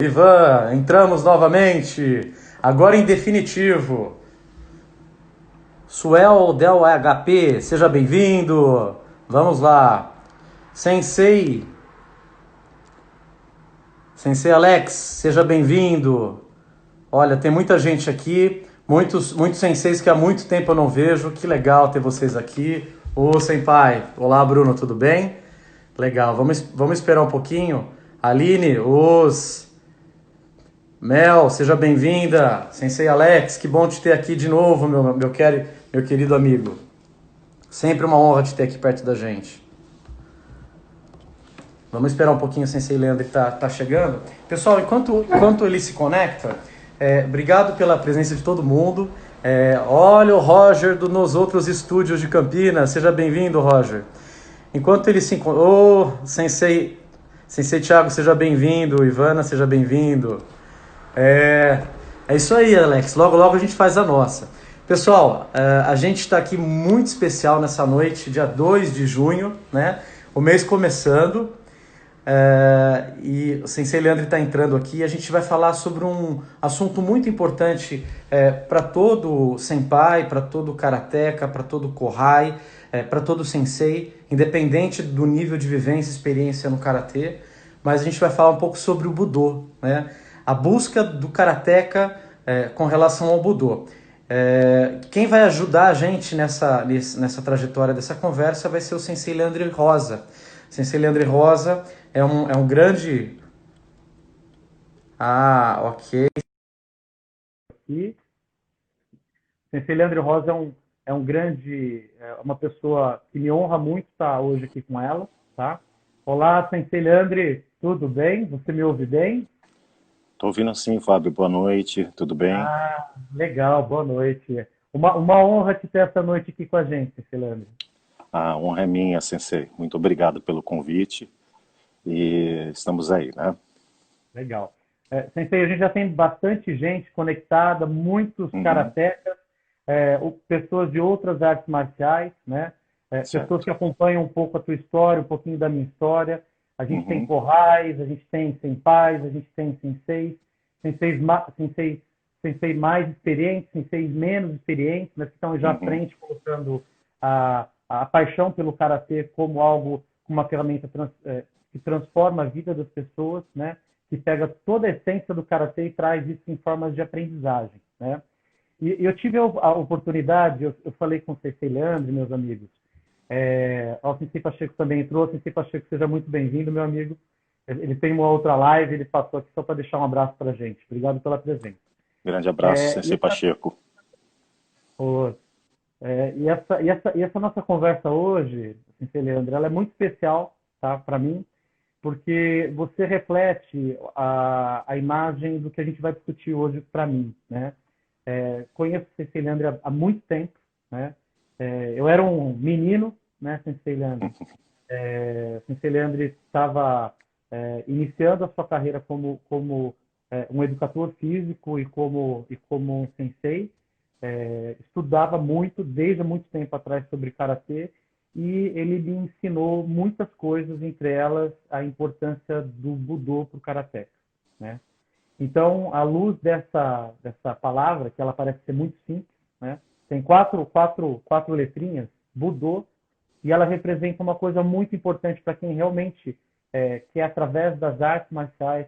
Ivan, entramos novamente, agora em definitivo. Suel Del HP, seja bem-vindo. Vamos lá. Sensei, Sensei Alex, seja bem-vindo. Olha, tem muita gente aqui, muitos senseis que há muito tempo eu não vejo. Que legal ter vocês aqui. Ô, Senpai. Olá, Bruno, tudo bem? Legal, vamos esperar um pouquinho. Aline, Mel, seja bem-vinda. Sensei Alex, que bom te ter aqui de novo, meu querido amigo. Sempre uma honra te ter aqui perto da gente. Vamos esperar um pouquinho o Sensei Leandro que tá chegando. Pessoal, enquanto ele se conecta, obrigado pela presença de todo mundo. Olha o Roger Nos Outros Estúdios de Campinas. Seja bem-vindo, Roger. Enquanto ele se encontra... Sensei Thiago, seja bem-vindo. Ivana, seja bem-vindo. É, é isso aí, Alex. Logo, logo a gente faz a nossa. Pessoal, a gente está aqui muito especial nessa noite, dia 2 de junho, né? O mês começando. E o Sensei Leandro está entrando aqui. A gente vai falar sobre um assunto muito importante para todo senpai, para todo karateka, para todo kohai, para todo sensei, independente do nível de vivência e experiência no karatê. Mas a gente vai falar um pouco sobre o Budô, né? A busca do karateka com relação ao Budô. Quem vai ajudar a gente nessa trajetória dessa conversa vai ser o Sensei Leandro Rosa. Sensei Leandro Rosa é um grande... Ah, ok. E Sensei Leandro Rosa uma pessoa que me honra muito estar hoje aqui com ela, tá? Olá, Sensei Leandro, tudo bem? Você me ouve bem? Tô ouvindo sim, Fábio. Boa noite, tudo bem? Ah, legal, boa noite. Uma honra te ter essa noite aqui com a gente, Sensei Leandro. A honra é minha, Sensei. Muito obrigado pelo convite e estamos aí, né? Legal. Sensei, a gente já tem bastante gente conectada, muitos Uhum, karatecas, pessoas de outras artes marciais, né? Pessoas certo. que acompanham um pouco a tua história, um pouquinho da minha história. A gente tem Uhum, corrais, a gente tem senpais, a gente tem senseis mais experientes, senseis menos experientes, mas que estão já à uhum, frente colocando a paixão pelo karatê como algo, como uma ferramenta que transforma a vida das pessoas, né? Que pega toda a essência do karatê e traz isso em formas de aprendizagem, né? E eu tive a oportunidade, eu falei com o Sensei Leandro, meus amigos, o Sensei Pacheco também entrou. O Sensei Pacheco, seja muito bem-vindo, meu amigo. Ele tem uma outra live, ele passou aqui só para deixar um abraço para a gente. Obrigado pela presença. grande abraço, É, e, Sensei essa, Pacheco. o- e essa nossa conversa hoje, Sensei Leandro, ela é muito especial, tá, para mim, porque você reflete a imagem do que a gente vai discutir hoje para mim, né? Conheço o Sensei Leandro há muito tempo, né? Eu era um menino, né, Sensei Leandro? Sensei Leandro estava iniciando a sua carreira como um educador físico e como um sensei. Estudava muito, desde muito tempo atrás, sobre karatê, e ele me ensinou muitas coisas, entre elas a importância do Budô para o karatê, né? Então, à luz dessa palavra, que ela parece ser muito simples, né? Tem quatro letrinhas, Budô, e ela representa uma coisa muito importante para quem realmente quer, através das artes marciais,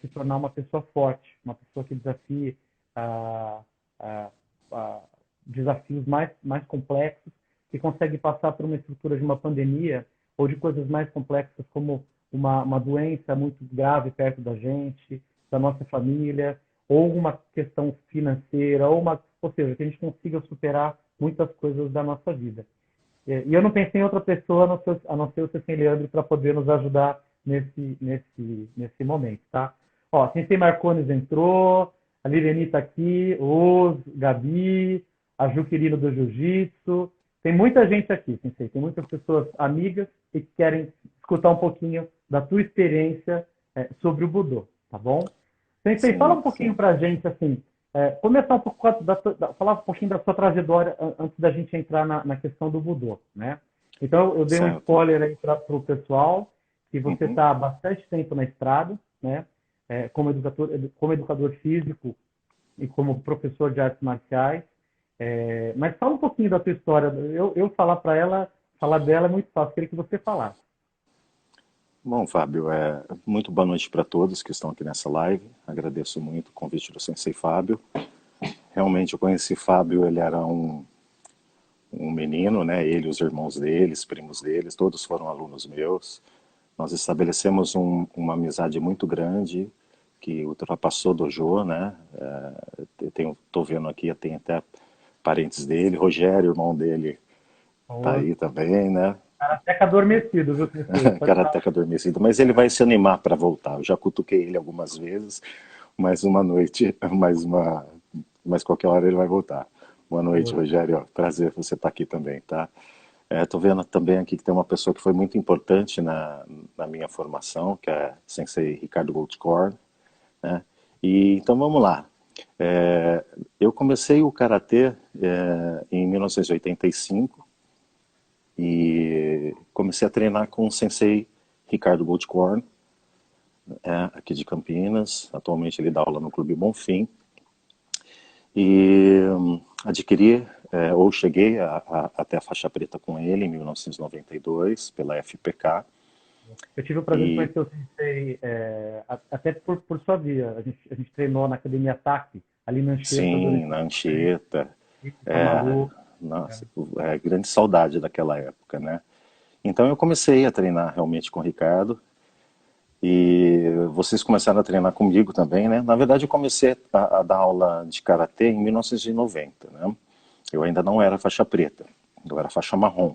se tornar uma pessoa forte, uma pessoa que desafie a, a, a desafios mais complexos, que consegue passar por uma estrutura de uma pandemia ou de coisas mais complexas como uma doença muito grave perto da gente, da nossa família, ou uma questão financeira, ou seja, que a gente consiga superar muitas coisas da nossa vida. E eu não pensei em outra pessoa a não ser o Sensei Leandro para poder nos ajudar nesse momento, tá? Ó, Sensei Marcones entrou, a Lireni está aqui, Gabi, a Ju Quirino do Jiu-Jitsu. Tem muita gente aqui, Sensei. Tem muitas pessoas amigas e que querem escutar um pouquinho da tua experiência sobre o Budô, tá bom? Sensei, fala Sim, um pouquinho sim, para a gente, assim, começar um pouco falar um pouquinho da sua trajetória antes da gente entrar na questão do Budô, né? Então, eu dei um certo. spoiler aí para o pessoal, que você Uhum, está há bastante tempo na estrada, né? como educador físico e como professor de artes marciais. Mas fala um pouquinho da tua história. Eu falar para ela, falar dela é muito fácil. Queria que você falasse. Bom, Fábio, muito boa noite para todos que estão aqui nessa live. Agradeço muito o convite do Sensei Fábio. Realmente eu conheci Fábio, ele era um menino, né? Ele, os irmãos deles, primos deles, todos foram alunos meus. Nós estabelecemos uma amizade muito grande que ultrapassou Dojo, né? Tô vendo aqui, tem até parentes dele, Rogério, irmão dele, tá O aí também, né? Karateka adormecido, viu, Sensei? Pode falar. Karateka adormecido, mas ele vai se animar para voltar. Eu já cutuquei ele algumas vezes, mais uma noite, mas qualquer hora ele vai voltar. Boa noite, Rogério. Prazer você estar aqui também, tá? Tô vendo também aqui que tem uma pessoa que foi muito importante na minha formação, que é Sensei Ricardo Goldkorn, né? E então vamos lá. Eu comecei o karatê em 1985 e comecei a treinar com o Sensei Ricardo Goldkorn, aqui de Campinas. Atualmente ele dá aula no Clube Bonfim. E adquiri, ou cheguei até a faixa preta com ele em 1992, pela FPK. Eu tive o prazer de E conhecer o Sensei, até por sua via. A gente treinou na Academia TAC, ali na Anchieta, sim, durante na o Anchieta, Camaru. nossa, grande saudade daquela época, né? Então eu comecei a treinar realmente com o Ricardo. E vocês começaram a treinar comigo também, né? Na verdade, eu comecei a dar aula de karatê em 1990, né? Eu ainda não era faixa preta, eu era faixa marrom.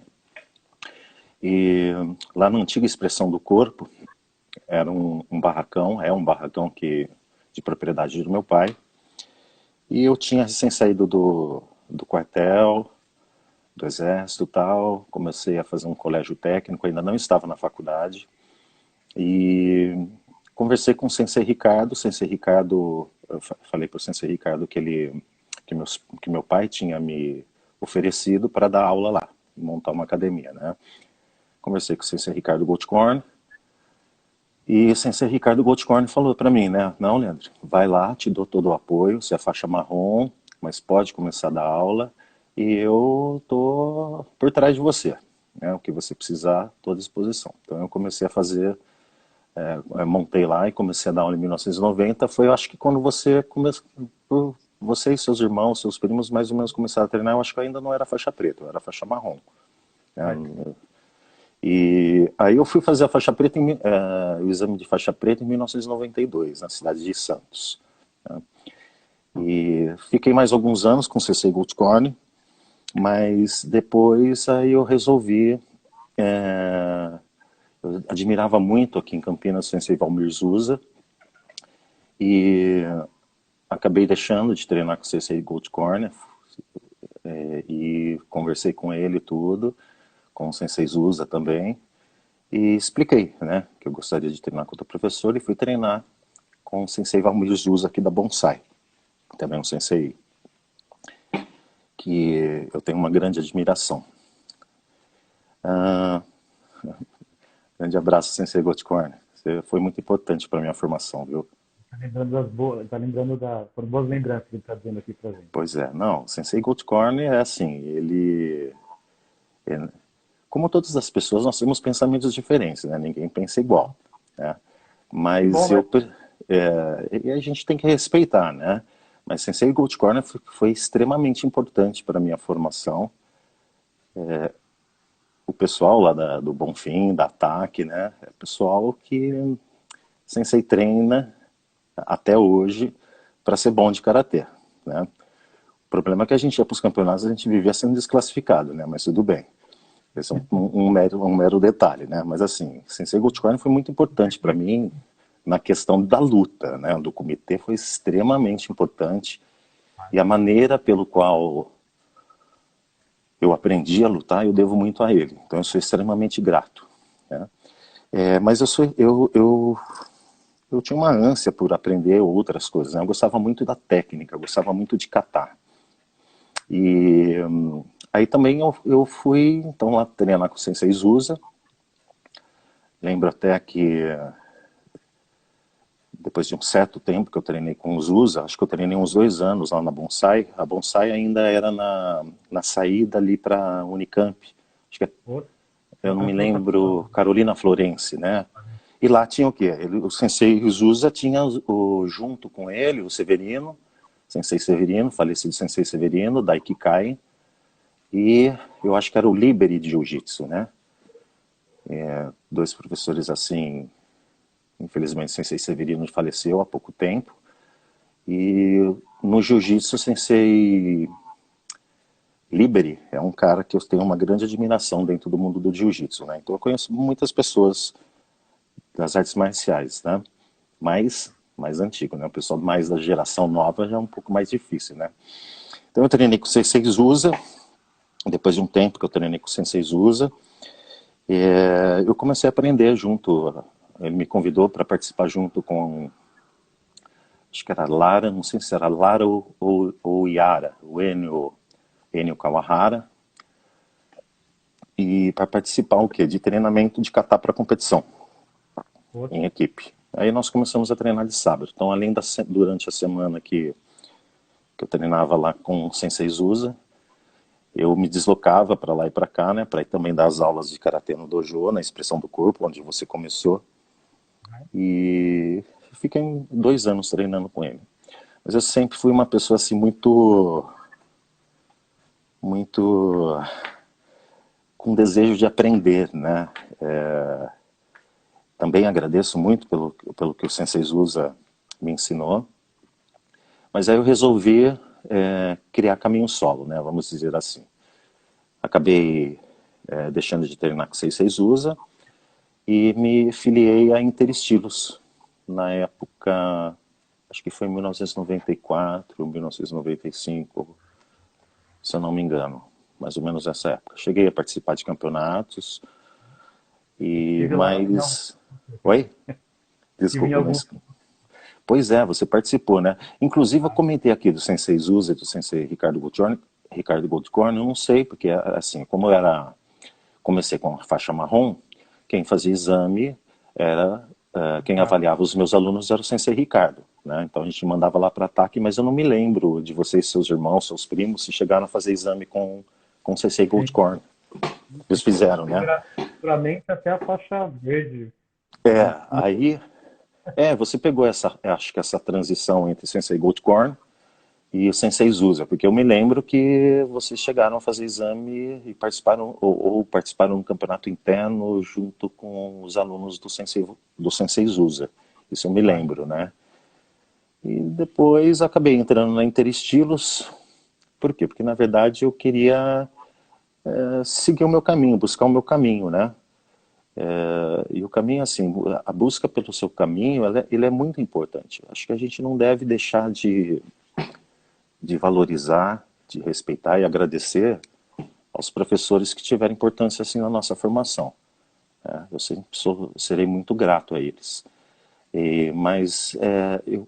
E lá na antiga Expressão do Corpo, era um barracão, é um barracão de propriedade do meu pai. E eu tinha recém saído do quartel, do exército e tal, comecei a fazer um colégio técnico, ainda não estava na faculdade. E conversei com o Sensei Ricardo, eu falei para o Sensei Ricardo que meu pai tinha me oferecido para dar aula lá, montar uma academia, né? Conversei com o Sensei Ricardo Goldkorn, e o Sensei Ricardo Goldkorn falou para mim, né? Não, Leandro, vai lá, te dou todo o apoio, você é faixa marrom, mas pode começar a dar aula, e eu tô por trás de você, né? O que você precisar, tô à disposição. Então eu comecei a fazer, montei lá e comecei a dar aula em 1990. Foi, eu acho que quando você e seus irmãos, seus primos, mais ou menos começaram a treinar, eu acho que eu ainda não era faixa preta, eu era faixa marrom, né? Certo. E aí eu fui fazer a faixa preta, o exame de faixa preta em 1992, na cidade de Santos, né? E fiquei mais alguns anos com o CC Goldkorn, mas depois aí eu resolvi, eu admirava muito aqui em Campinas o Sensei Valmir Zusa, e acabei deixando de treinar com o CC Goldkorn, e conversei com ele e tudo, com o Sensei Zusa também, e expliquei, né, que eu gostaria de treinar com outro professor, e fui treinar com o Sensei Valmir Zusa aqui da Bonsai, também um sensei que eu tenho uma grande admiração. Ah, grande abraço, Sensei Goldkorn. Você foi muito importante para a minha formação, viu? Tá lembrando das boas, tá lembrando foram boas lembranças que ele está dizendo aqui pra gente. Pois é, não, Sensei Goldkorn é assim, como todas as pessoas, nós temos pensamentos diferentes, né? Ninguém pensa igual, né? Que bom, Mas né? e a gente tem que respeitar, né? Mas Sensei Goldkorn foi extremamente importante para a minha formação. O pessoal lá do Bonfim, da TAC, né? É pessoal que Sensei treina até hoje para ser bom de karatê, né? O problema é que a gente ia para os campeonatos, a gente vivia sendo desclassificado, né? Mas tudo bem. Esse é um mero detalhe, né? Mas assim, Sensei Goldkorn foi muito importante para mim na questão da luta, né? Do comitê foi extremamente importante, e a maneira pelo qual eu aprendi a lutar, eu devo muito a ele. Então eu sou extremamente grato, né? Mas eu tinha uma ânsia por aprender outras coisas, né? Eu gostava muito da técnica, eu gostava muito de catar. E aí também eu fui então lá treinar com o Sensei Zusa. Lembro até que depois de um certo tempo que eu treinei com os USA, acho que eu treinei uns 2 anos lá na Bonsai. A Bonsai ainda era na saída ali para Unicamp. Acho que Outro, eu não me antes da faculdade. lembro, Carolina Florence, né? E lá tinha o quê? O Sensei Usa tinha junto com ele o Severino, Sensei Severino, falecido Sensei Severino, da Ikikai, e eu acho que era o Liberi de Jiu-Jitsu, né? Dois professores assim, infelizmente o Sensei Severino faleceu há pouco tempo, e no Jiu-Jitsu o Sensei Liberi é um cara que eu tenho uma grande admiração dentro do mundo do Jiu-Jitsu, né? Então eu conheço muitas pessoas das artes marciais, né? Mais antigo, né? O pessoal mais da geração nova já é um pouco mais difícil, né? Então eu treinei com o Sensei Usa, depois de um tempo que eu treinei com o Sensei Usa, eu comecei a aprender junto, ele me convidou para participar junto com, acho que era Lara, não sei se era Lara ou Yara, o Enio Kawahara, e para participar o quê? De treinamento de kata para competição, Outro. em equipe. Aí nós começamos a treinar de sábado. Então, além durante a semana que eu treinava lá com o Sensei Usa, eu me deslocava para lá e para cá, né, para ir também dar as aulas de karatê no dojo, na expressão do corpo, onde você começou. E fiquei 2 anos treinando com ele. Mas eu sempre fui uma pessoa assim muito com desejo de aprender, né? Também agradeço muito pelo que o Sensei Usa me ensinou. Mas aí eu resolvi criar caminho solo, né? Vamos dizer assim. Acabei deixando de treinar com o Sensei Usa e me filiei a Interestilos. Na época, acho que foi em 1994, 1995, se eu não me engano. Mais ou menos essa época. Cheguei a participar de campeonatos, Estive lá em algum, mas... Oi? estive em Desculpa, não... algum. Pois é, você participou, né? Inclusive eu comentei aqui do Sensei Uza e do Sensei Ricardo Goldkorn, eu não sei, porque assim, como eu comecei com a faixa marrom, quem fazia exame era, quem Ah, avaliava os meus alunos era o Sensei Ricardo, né? Então a gente mandava lá para ataque, mas eu não me lembro de vocês, seus irmãos, seus primos, se chegaram a fazer exame com o Sensei sim. Goldkorn. Eles fizeram, né? Futuramente até a faixa verde. Aí, você pegou acho que essa transição entre Sensei Goldkorn e o Sensei Zusa, porque eu me lembro que vocês chegaram a fazer exame e participaram, ou participaram no campeonato interno junto com os alunos do Sensei Zusa. Isso eu me Ah, lembro, né? E depois acabei entrando na Interestilos. Por quê? Porque na verdade eu queria seguir o meu caminho, buscar o meu caminho, né? E o caminho, assim, a busca pelo seu caminho, ele é muito importante. Acho que a gente não deve deixar de valorizar, de respeitar e agradecer aos professores que tiveram importância assim na nossa formação, né? Eu sempre serei muito grato a eles. Mas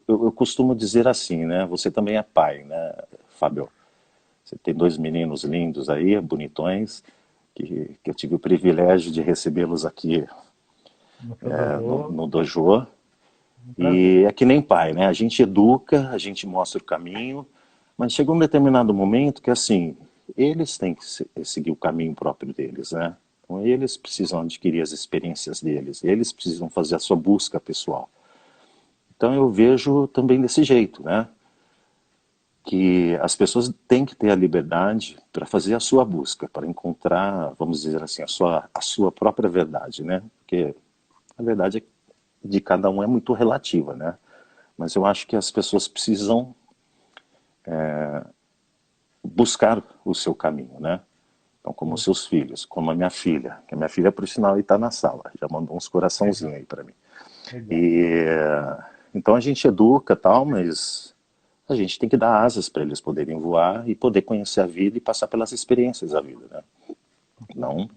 eu costumo dizer assim, né? Você também é pai, né, Fábio? Você tem 2 meninos lindos aí, bonitões, que eu tive o privilégio de recebê-los aqui no seu no, dojo, no dojo. um prazer. E é que nem pai, né? A gente educa, a gente mostra o caminho, mas chega um determinado momento que, assim, eles têm que seguir o caminho próprio deles, né? Então, eles precisam adquirir as experiências deles, eles precisam fazer a sua busca pessoal. Então, eu vejo também desse jeito, né? Que as pessoas têm que ter a liberdade para fazer a sua busca, para encontrar, vamos dizer assim, a sua própria verdade, né? Porque a verdade de cada um é muito relativa, né? Mas eu acho que as pessoas precisam buscar o seu caminho, né? Então, como os seus filhos, como a minha filha, que a minha filha, por sinal, está na sala, já mandou uns Legal, coraçãozinhos aí para mim. legal. E então a gente educa tal, mas a gente tem que dar asas para eles poderem voar e poder conhecer a vida e passar pelas experiências da vida, né? Não,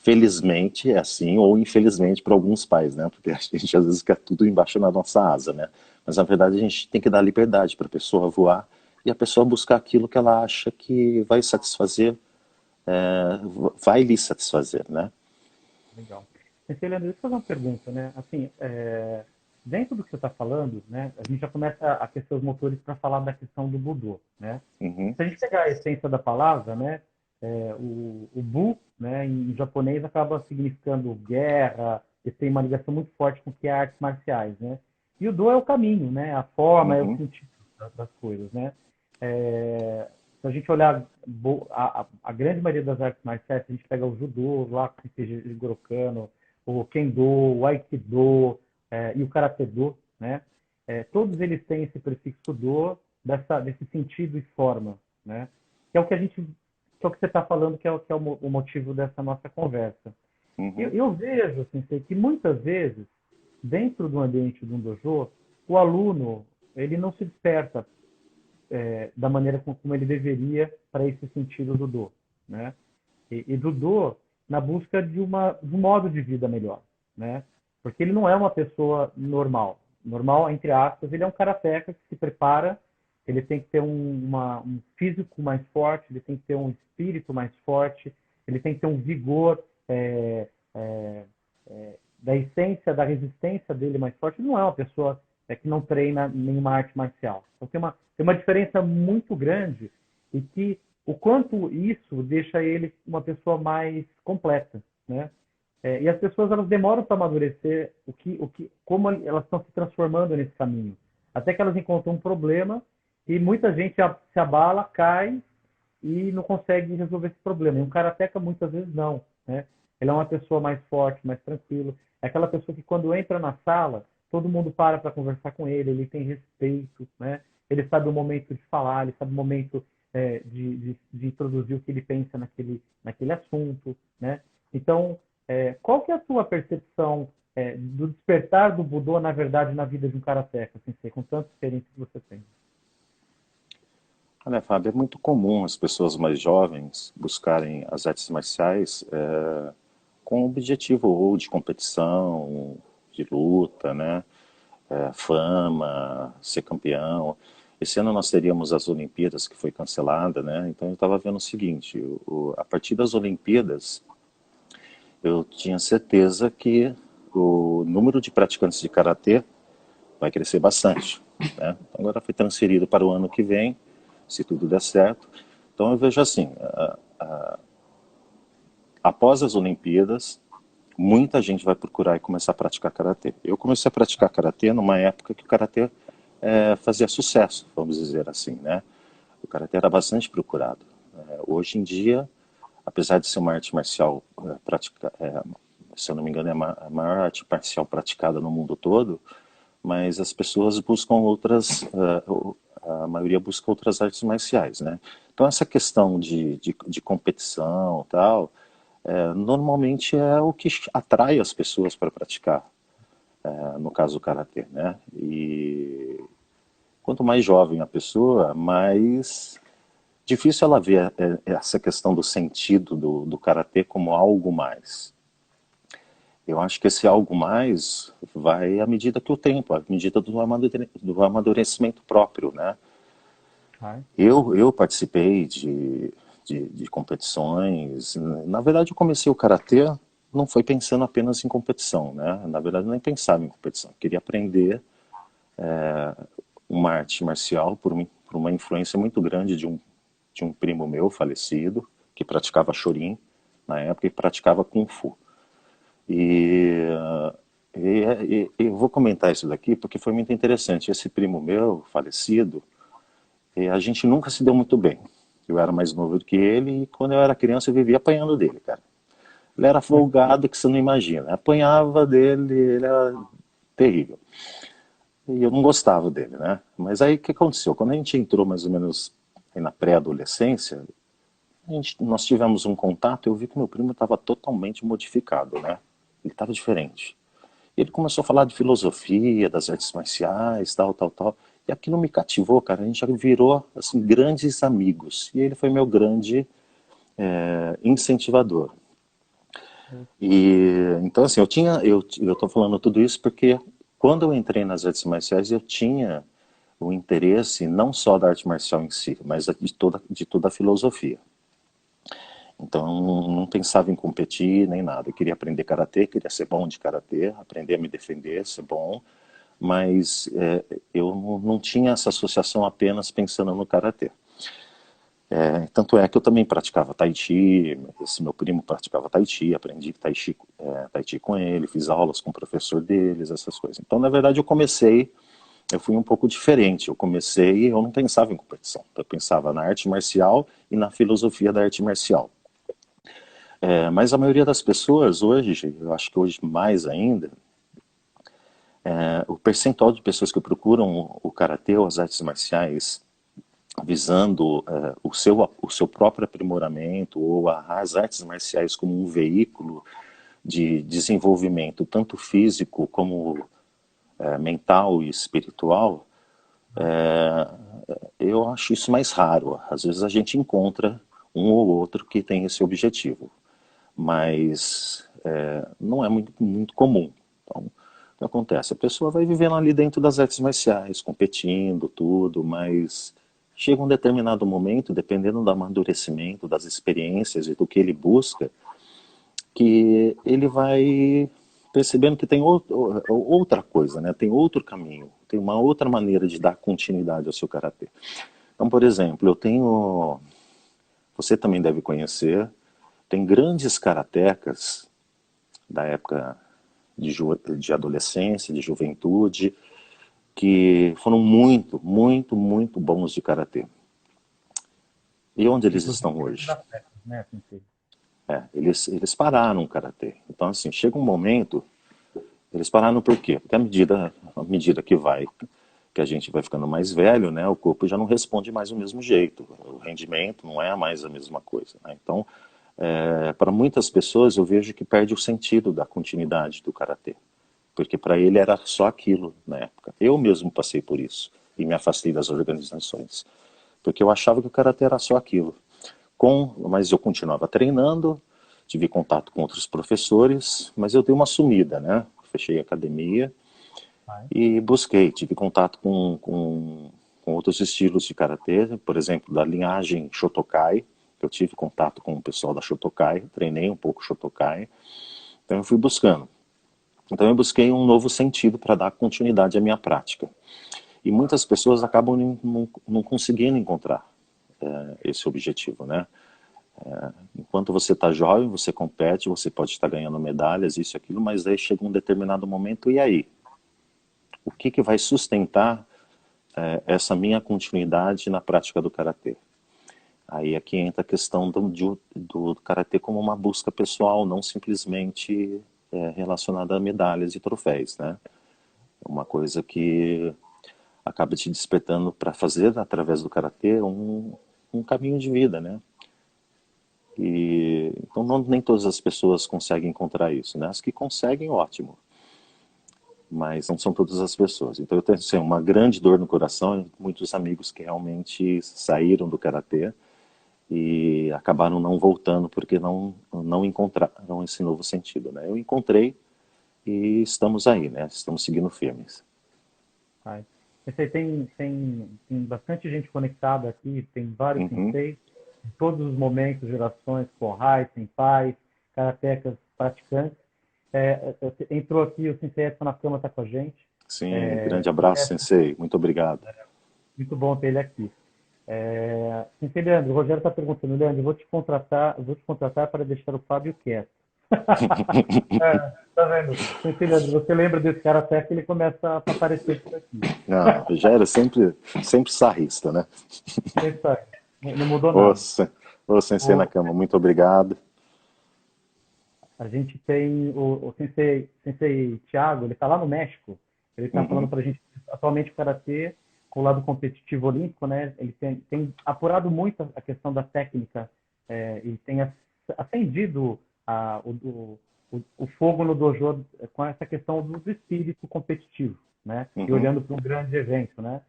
felizmente é assim, ou infelizmente para alguns pais, né? Porque a gente às vezes quer tudo embaixo da nossa asa, né? Mas na verdade a gente tem que dar liberdade para a pessoa voar e a pessoa buscar aquilo que ela acha que vai lhe satisfazer, né? Legal. Sensei Leandro, deixa eu fazer uma pergunta, né? Assim, dentro do que você está falando, né, a gente já começa a aquecer os motores para falar da questão do Budô, né? Uhum, Se a gente pegar a essência da palavra, né, o Bu, né, em japonês acaba significando guerra, e tem uma ligação muito forte com o que é artes marciais, né? E o Do é o caminho, né? A forma, é o uhum, sentido das coisas, né? É, se a gente olhar a grande maioria das artes marciais, se a gente pega o judô, lá com o Gorokano, o Kendo, o Aikido e o Karate Do, né? Todos eles têm esse prefixo do desse sentido e forma, né? Que é o que a gente, que é o que você está falando, que é o motivo dessa nossa conversa. uhum. Eu vejo, assim, que muitas vezes, dentro do ambiente de um dojo, o aluno ele não se desperta da maneira como ele deveria para esse sentido do do, né? E do do na busca de um modo de vida melhor, né? Porque ele não é uma pessoa normal. Normal, entre aspas, ele é um karateca que se prepara, ele tem que ter um físico mais forte, ele tem que ter um espírito mais forte, ele tem que ter um vigor é, da essência, da resistência dele mais forte. Ele não é uma pessoa que não treina nenhuma arte marcial. Então tem uma diferença muito grande e que o quanto isso deixa ele uma pessoa mais completa, né? E as pessoas elas demoram para amadurecer como elas estão se transformando nesse caminho, até que elas encontram um problema e muita gente se abala, cai e não consegue resolver esse problema. E um karateca muitas vezes não, né? Ele é uma pessoa mais forte, mais tranquilo. É aquela pessoa que quando entra na sala, todo mundo para conversar com ele, ele tem respeito, né? Ele sabe o momento de falar, ele sabe o momento de introduzir o que ele pensa naquele assunto, né? Então, qual que é a sua percepção do despertar do Budô, na verdade, na vida de um karateca, sensei, com tanta experiência que você tem? Olha, Fábio, é muito comum as pessoas mais jovens buscarem as artes marciais com o objetivo ou de competição, de luta, né? Fama, ser campeão. Esse ano nós teríamos as Olimpíadas, que foi cancelada, né? Então eu estava vendo o seguinte, a partir das Olimpíadas, eu tinha certeza que o número de praticantes de karatê vai crescer bastante, né? Então, agora foi transferido para o ano que vem, se tudo der certo. Então eu vejo assim, após as Olimpíadas, muita gente vai procurar e começar a praticar karatê. Eu comecei a praticar karatê numa época que o karatê fazia sucesso, vamos dizer assim, né? O karatê era bastante procurado. Hoje em dia, apesar de ser uma arte marcial se eu não me engano, é a maior arte marcial praticada no mundo todo, mas as pessoas buscam outras, a maioria busca outras artes marciais, né? Então essa questão de competição tal, normalmente é o que atrai as pessoas para praticar, no caso do karatê, né? E quanto mais jovem a pessoa, mais difícil ela ver essa questão do sentido do karatê como algo mais. Eu acho que esse algo mais vai à medida que o tempo, à medida do amadurecimento próprio, né? Tá? Eu participei de competições. Na verdade, eu comecei o karatê não foi pensando apenas em competição, né? Na verdade, eu nem pensava em competição. Eu queria aprender uma arte marcial por uma influência muito grande de um primo meu falecido que praticava chorin na época e praticava kung fu. E, eu vou comentar isso daqui porque foi muito interessante. Esse primo meu falecido, a gente nunca se deu muito bem. Eu era mais novo do que ele e quando eu era criança eu vivia apanhando dele, cara. Ele era folgado que você não imagina. Apanhava dele, ele era terrível. E eu não gostava dele, né? Mas aí o que aconteceu? Quando a gente entrou mais ou menos na pré-adolescência, nós tivemos um contato e eu vi que meu primo estava totalmente modificado, né? Ele estava diferente. Ele começou a falar de filosofia, das artes marciais, tal, tal, tal. E aquilo me cativou, cara. A gente já virou, assim, grandes amigos. E ele foi meu grande incentivador. E, então, assim, eu tô falando tudo isso porque quando eu entrei nas artes marciais, eu tinha o interesse não só da arte marcial em si, mas de toda a filosofia. Então, não pensava em competir nem nada. Eu queria aprender karatê, queria ser bom de karatê, aprender a me defender, ser bom, mas eu não tinha essa associação apenas pensando no karatê. Tanto é que eu também praticava tai chi, esse meu primo praticava tai chi, aprendi tai chi com ele, fiz aulas com o professor deles, essas coisas. Então, na verdade, eu fui um pouco diferente. Eu não pensava em competição, eu pensava na arte marcial e na filosofia da arte marcial. Mas a maioria das pessoas hoje, eu acho que hoje mais ainda, o percentual de pessoas que procuram o karatê ou as artes marciais visando o seu próprio aprimoramento ou as artes marciais como um veículo de desenvolvimento tanto físico como mental e espiritual, eu acho isso mais raro. Às vezes a gente encontra um ou outro que tem esse objetivo, mas não é muito comum. Então, o que acontece? A pessoa vai vivendo ali dentro das artes marciais, competindo, tudo, mas chega um determinado momento, dependendo do amadurecimento, das experiências e do que ele busca, que ele vai percebendo que tem outra coisa, né? Tem outro caminho, tem uma outra maneira de dar continuidade ao seu karatê. Então, por exemplo, você também deve conhecer, tem grandes karatecas da época de adolescência, de juventude, que foram muito, muito, muito bons de karatê. E onde eles Inclusive, estão hoje? das festas, né, sensei? Eles pararam o karatê. Então, assim, chega um momento, eles pararam por quê? Porque à medida que a gente vai ficando mais velho, né, o corpo já não responde mais do mesmo jeito. O rendimento não é mais a mesma coisa, né? Então, para muitas pessoas, eu vejo que perde o sentido da continuidade do karatê. Porque para ele era só aquilo na época. Eu mesmo passei por isso e me afastei das organizações. Porque eu achava que o karatê era só aquilo. Mas eu continuava treinando, tive contato com outros professores, mas eu dei uma sumida, né? Fechei a academia Vai. e tive contato com outros estilos de karatê, por exemplo, da linhagem Shotokai. Eu tive contato com o pessoal da Shotokai, treinei um pouco Shotokai, então eu fui buscando. Então eu busquei um novo sentido para dar continuidade à minha prática. E muitas pessoas acabam não conseguindo encontrar esse objetivo, né? Enquanto você está jovem, você compete, você pode estar ganhando medalhas, isso e aquilo, mas aí chega um determinado momento, e aí? O que vai sustentar essa minha continuidade na prática do karatê? Aí aqui entra a questão do karatê como uma busca pessoal, não simplesmente relacionada a medalhas e troféus, né? É uma coisa que acaba te despertando para fazer através do karatê um caminho de vida, né? Então nem todas as pessoas conseguem encontrar isso, né? As que conseguem, ótimo, mas não são todas as pessoas. Então eu tenho assim, uma grande dor no coração, muitos amigos que realmente saíram do karatê e acabaram não voltando porque não encontraram esse novo sentido, né? Eu encontrei e estamos aí, né? Estamos seguindo firmes. Vai. Sensei, tem bastante gente conectada aqui, tem vários Uhum. senseis, em todos os momentos, gerações, Kohai, senpais, karatecas praticantes. Entrou aqui o Sensei Edson Nakama está com a gente. Sim, grande É, abraço, Edson, Sensei. Muito obrigado. muito bom ter ele aqui. Sensei Leandro, o Rogério está perguntando, Leandro, eu vou te contratar para deixar o Fábio quieto. Tá vendo? Sensei Leandro, você lembra desse cara até que ele começa a aparecer por aqui. Não, já era sempre sarrista, né? Sempre tá aí. Não mudou Ô, nada. sen- Ô, Sensei O, Nakama, muito obrigado. a gente tem o Sensei Thiago, ele está lá no México. Ele está falando Uhum, para a gente, atualmente, o Karatê, com o lado competitivo olímpico, né? Ele tem apurado muito a questão da técnica e tem acendido o fogo no dojo com essa questão do espírito competitivo, né? E uhum, olhando para um grande evento, né?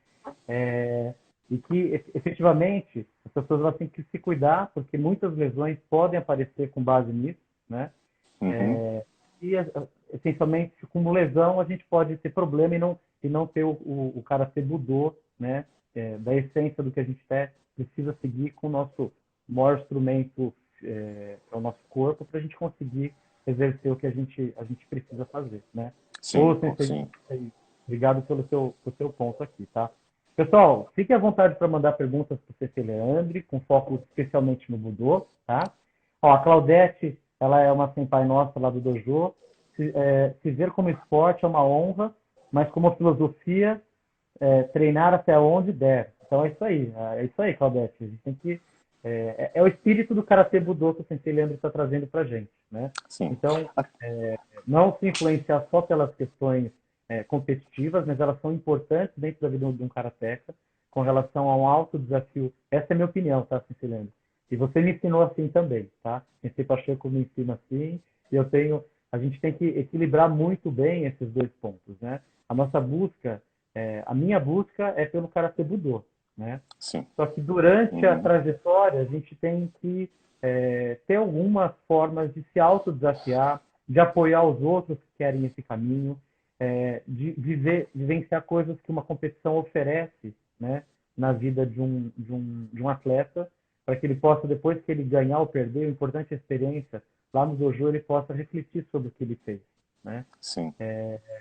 É, e que efetivamente as pessoas vão ter que se cuidar, porque muitas lesões podem aparecer com base nisso, né? uhum. E essencialmente como lesão a gente pode ter problema e não ter o karatê budô, né? Da essência do que a gente precisa seguir com o nosso maior instrumento para o nosso corpo para a gente conseguir exercer o que a gente precisa fazer, né? Ô, Sim, Sensei, sim. obrigado pelo seu ponto aqui, tá? Pessoal, fique à vontade para mandar perguntas para o Sensei Leandre, com foco especialmente no Budô, tá? Ó, a Claudete, ela é uma senpai nossa lá do Dojo. Se ver como esporte é uma honra, mas como filosofia, treinar até onde der. Então é isso aí, Claudete. A gente tem que é o espírito do Karatê Budô que o Sensei Leandro está trazendo para a gente, né? Sim. Então, não se influenciar só pelas questões competitivas, mas elas são importantes dentro da vida de um karateca com relação a um alto desafio. Essa é a minha opinião, tá, Sensei Leandro? E você me ensinou assim também, tá? Sensei Pacheco me ensina assim, e a gente tem que equilibrar muito bem esses dois pontos, né? A nossa busca, a minha busca é pelo Karatê Budô, né? Sim. Só que durante a Uhum. trajetória, a gente tem que ter algumas formas de se autodesafiar, de apoiar os outros que querem esse caminho, de vivenciar coisas que uma competição oferece, né, na vida de um atleta, para que ele possa, depois que ele ganhar ou perder, o importante é a experiência, lá no dojo ele possa refletir sobre o que ele fez, né? Sim.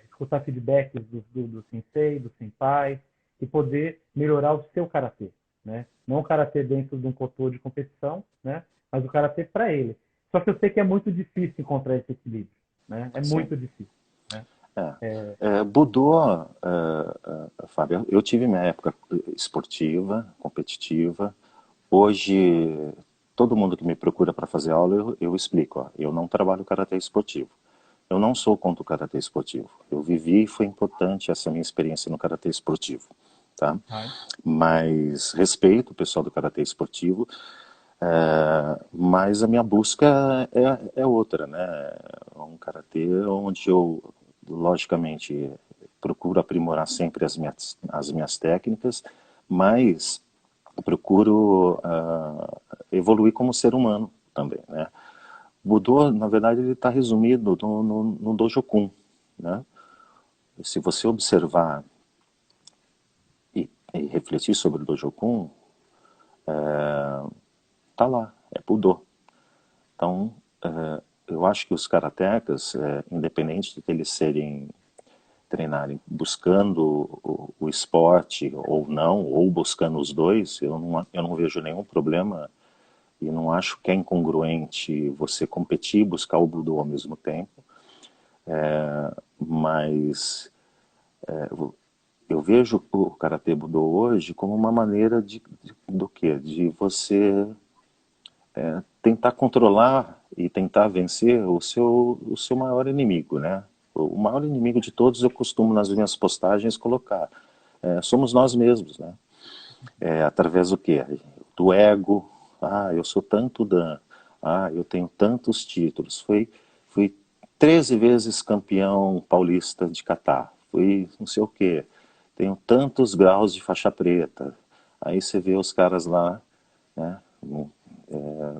Escutar feedbacks do sensei, do senpai, e poder melhorar o seu karatê, né? Não o karatê dentro de um cotô de competição, né? Mas o karatê para ele. Só que eu sei que é muito difícil encontrar esse equilíbrio, né? É Sim. muito difícil, né? É. Budô, Fábio, eu tive minha época esportiva, competitiva. Hoje, todo mundo que me procura para fazer aula, eu explico. Ó, eu não trabalho karatê esportivo. Eu não sou contra o karatê esportivo. Eu vivi e foi importante essa minha experiência no karatê esportivo, tá? Ai. Mas respeito o pessoal do karatê esportivo, mas a minha busca é outra, né? É um karatê onde eu, logicamente, procuro aprimorar sempre as minhas técnicas, mas procuro evoluir como ser humano também, né? O Budô, na verdade, ele está resumido no Dojokun, né? Se você observar e refletir sobre o Dojokun, tá lá, é Budô. Então, eu acho que os karatecas, independente de eles treinarem buscando o esporte ou não, ou buscando os dois, eu não vejo nenhum problema e não acho que é incongruente você competir e buscar o Budô ao mesmo tempo. Mas eu vejo o Karatê Budô hoje como uma maneira do quê? De você tentar controlar e tentar vencer o seu maior inimigo, né? O maior inimigo de todos eu costumo nas minhas postagens colocar. Somos nós mesmos, né? Através do quê? Do ego. Ah, eu sou tanto Dan. Ah, eu tenho tantos títulos. Fui 13 vezes campeão paulista de catar. Fui não sei o quê. Tenho tantos graus de faixa preta. Aí você vê os caras lá, né?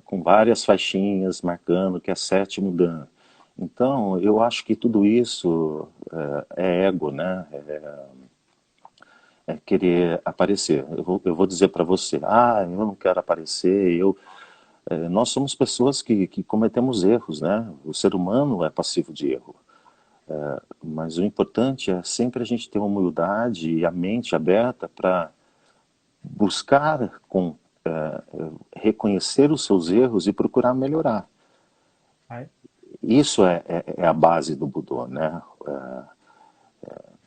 Com várias faixinhas marcando que é sétimo Dan. Então, eu acho que tudo isso é ego, né? É querer aparecer. Eu vou dizer para você, eu não quero aparecer, nós somos pessoas que cometemos erros, né? O ser humano é passivo de erro. Mas o importante é sempre a gente ter uma humildade e a mente aberta para buscar reconhecer os seus erros e procurar melhorar. Ai. Isso é a base do Budô, né?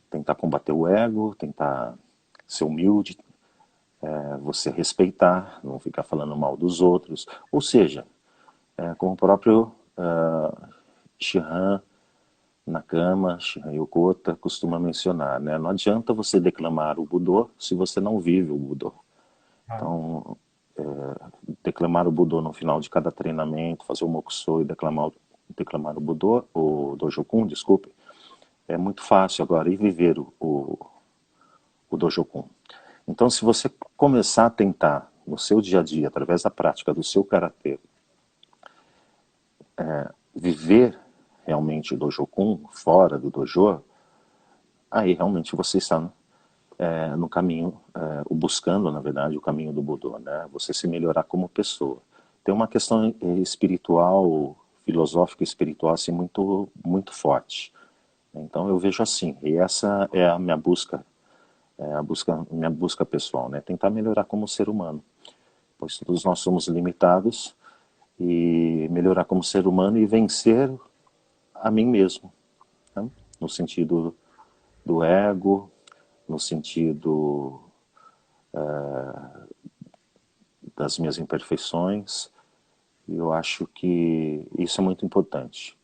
Tentar combater o ego, tentar ser humilde, você respeitar, não ficar falando mal dos outros. Ou seja, como o próprio Shihan Nakama, Shihan Yokota costuma mencionar, né? Não adianta você declamar o Budô se você não vive o Budô. Ai. Então, declamar o Budô no final de cada treinamento, fazer o Mokusou e declamar o Budô, o Dojokun, desculpe, é muito fácil agora e viver o Dojokun. Então, se você começar a tentar no seu dia a dia, através da prática do seu karatê, viver realmente o Dojokun fora do dojo, aí realmente você está no caminho, buscando, na verdade, o caminho do Budô, né? Você se melhorar como pessoa. tem uma questão espiritual, filosófica e espiritual assim, muito, muito forte. Então eu vejo assim, e essa é a minha busca pessoal, né? Tentar melhorar como ser humano, pois todos nós somos limitados, e melhorar como ser humano e vencer a mim mesmo, né? No sentido do ego, no sentido das minhas imperfeições, e eu acho que isso é muito importante.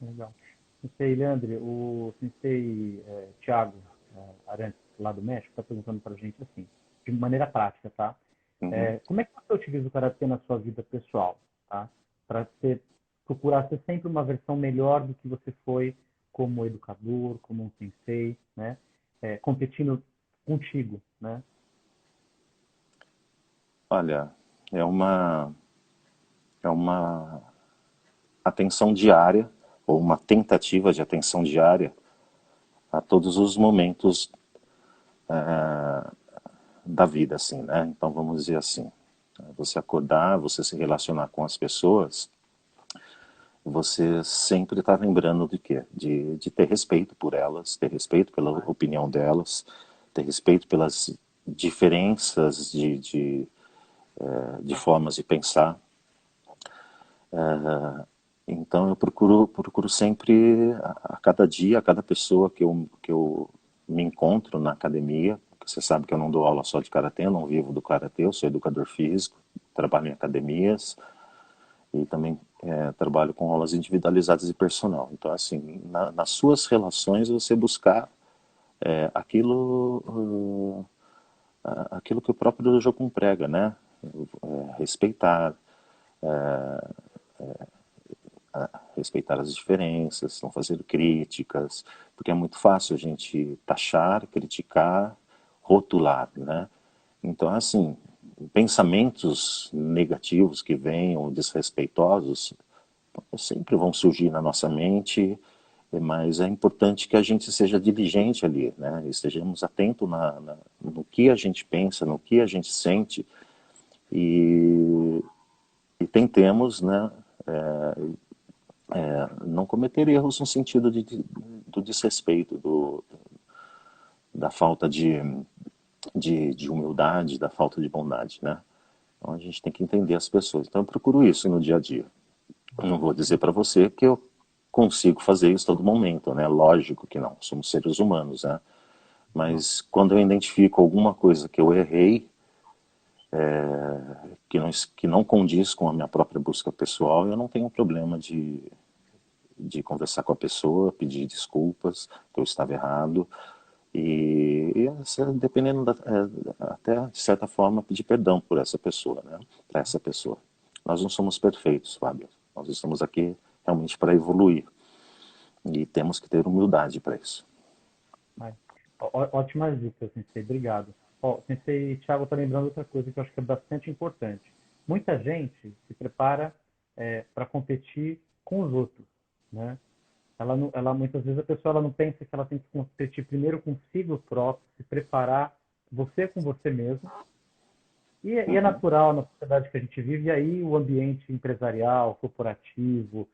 Legal. Sensei Leandre, o sensei Thiago Arantes, lá do México, está perguntando para a gente assim, de maneira prática, tá? Uhum. Como é que você utiliza o karatê na sua vida pessoal, tá? Para procurar ser sempre uma versão melhor do que você foi como educador, como um sensei, né? Competindo contigo, né? Olha, é uma atenção diária, ou uma tentativa de atenção diária a todos os momentos da vida, assim, né? Então vamos dizer assim, você acordar, você se relacionar com as pessoas, você sempre está lembrando de quê? De ter respeito por elas, ter respeito pela opinião delas, ter respeito pelas diferenças de formas de pensar. Então eu procuro sempre, a cada dia, a cada pessoa que eu me encontro na academia, porque você sabe que eu não dou aula só de karatê, eu não vivo do karatê, eu sou educador físico, trabalho em academias e também trabalho com aulas individualizadas e personal. Então, assim, nas suas relações você buscar aquilo que o próprio jogo prega, né? Respeitar, respeitar as diferenças, não fazer críticas, porque é muito fácil a gente taxar, criticar, rotular, né? Então, assim, pensamentos negativos que venham, desrespeitosos, sempre vão surgir na nossa mente, mas é importante que a gente seja diligente ali, né? Estejamos atentos no que a gente pensa, no que a gente sente e, e tentemos, né, não cometer erros no sentido do desrespeito, da falta de humildade, da falta de bondade, né? Então a gente tem que entender as pessoas. Então eu procuro isso no dia a dia. Eu não vou dizer para você que eu consigo fazer isso todo momento, né? Lógico que não, somos seres humanos, né? Mas quando eu identifico alguma coisa que eu errei, que não condiz com a minha própria busca pessoal, eu não tenho problema de conversar com a pessoa, pedir desculpas, que eu estava errado, dependendo até de certa forma pedir perdão por essa pessoa, né? Para essa pessoa. Nós não somos perfeitos, Fábio. Nós estamos aqui realmente para evoluir e temos que ter humildade para isso. Ótimas dicas, Sensei. Obrigado. Ó, Sensei Thiago está lembrando outra coisa que eu acho que é bastante importante. Muita gente se prepara para competir com os outros, né? Muitas vezes a pessoa ela não pensa que ela tem que competir primeiro consigo próprio, se preparar você com você mesmo. E é Uhum. natural na sociedade que a gente vive, e aí o ambiente empresarial, corporativo,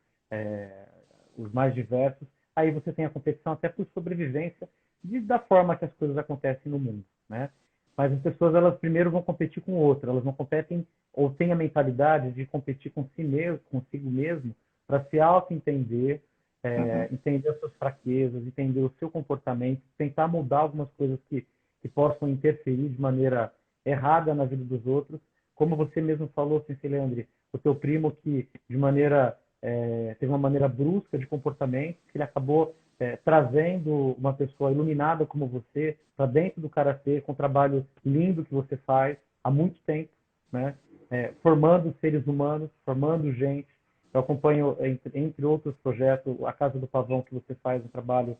os mais diversos, aí você tem a competição até por sobrevivência da forma que as coisas acontecem no mundo, né? Mas as pessoas elas primeiro vão competir com outra, elas não competem ou têm a mentalidade de competir com si mesmo, consigo mesmo, para se auto-entender, Uhum. entender as suas fraquezas, entender o seu comportamento, tentar mudar algumas coisas que possam interferir de maneira errada na vida dos outros. Como você mesmo falou, Sensei Leandre, o teu primo que de maneira teve uma maneira brusca de comportamento, que ele acabou trazendo uma pessoa iluminada como você para dentro do karatê, com um trabalho lindo que você faz há muito tempo, né? Formando seres humanos, formando gente. Eu acompanho, entre outros projetos, a Casa do Pavão, que você faz um trabalho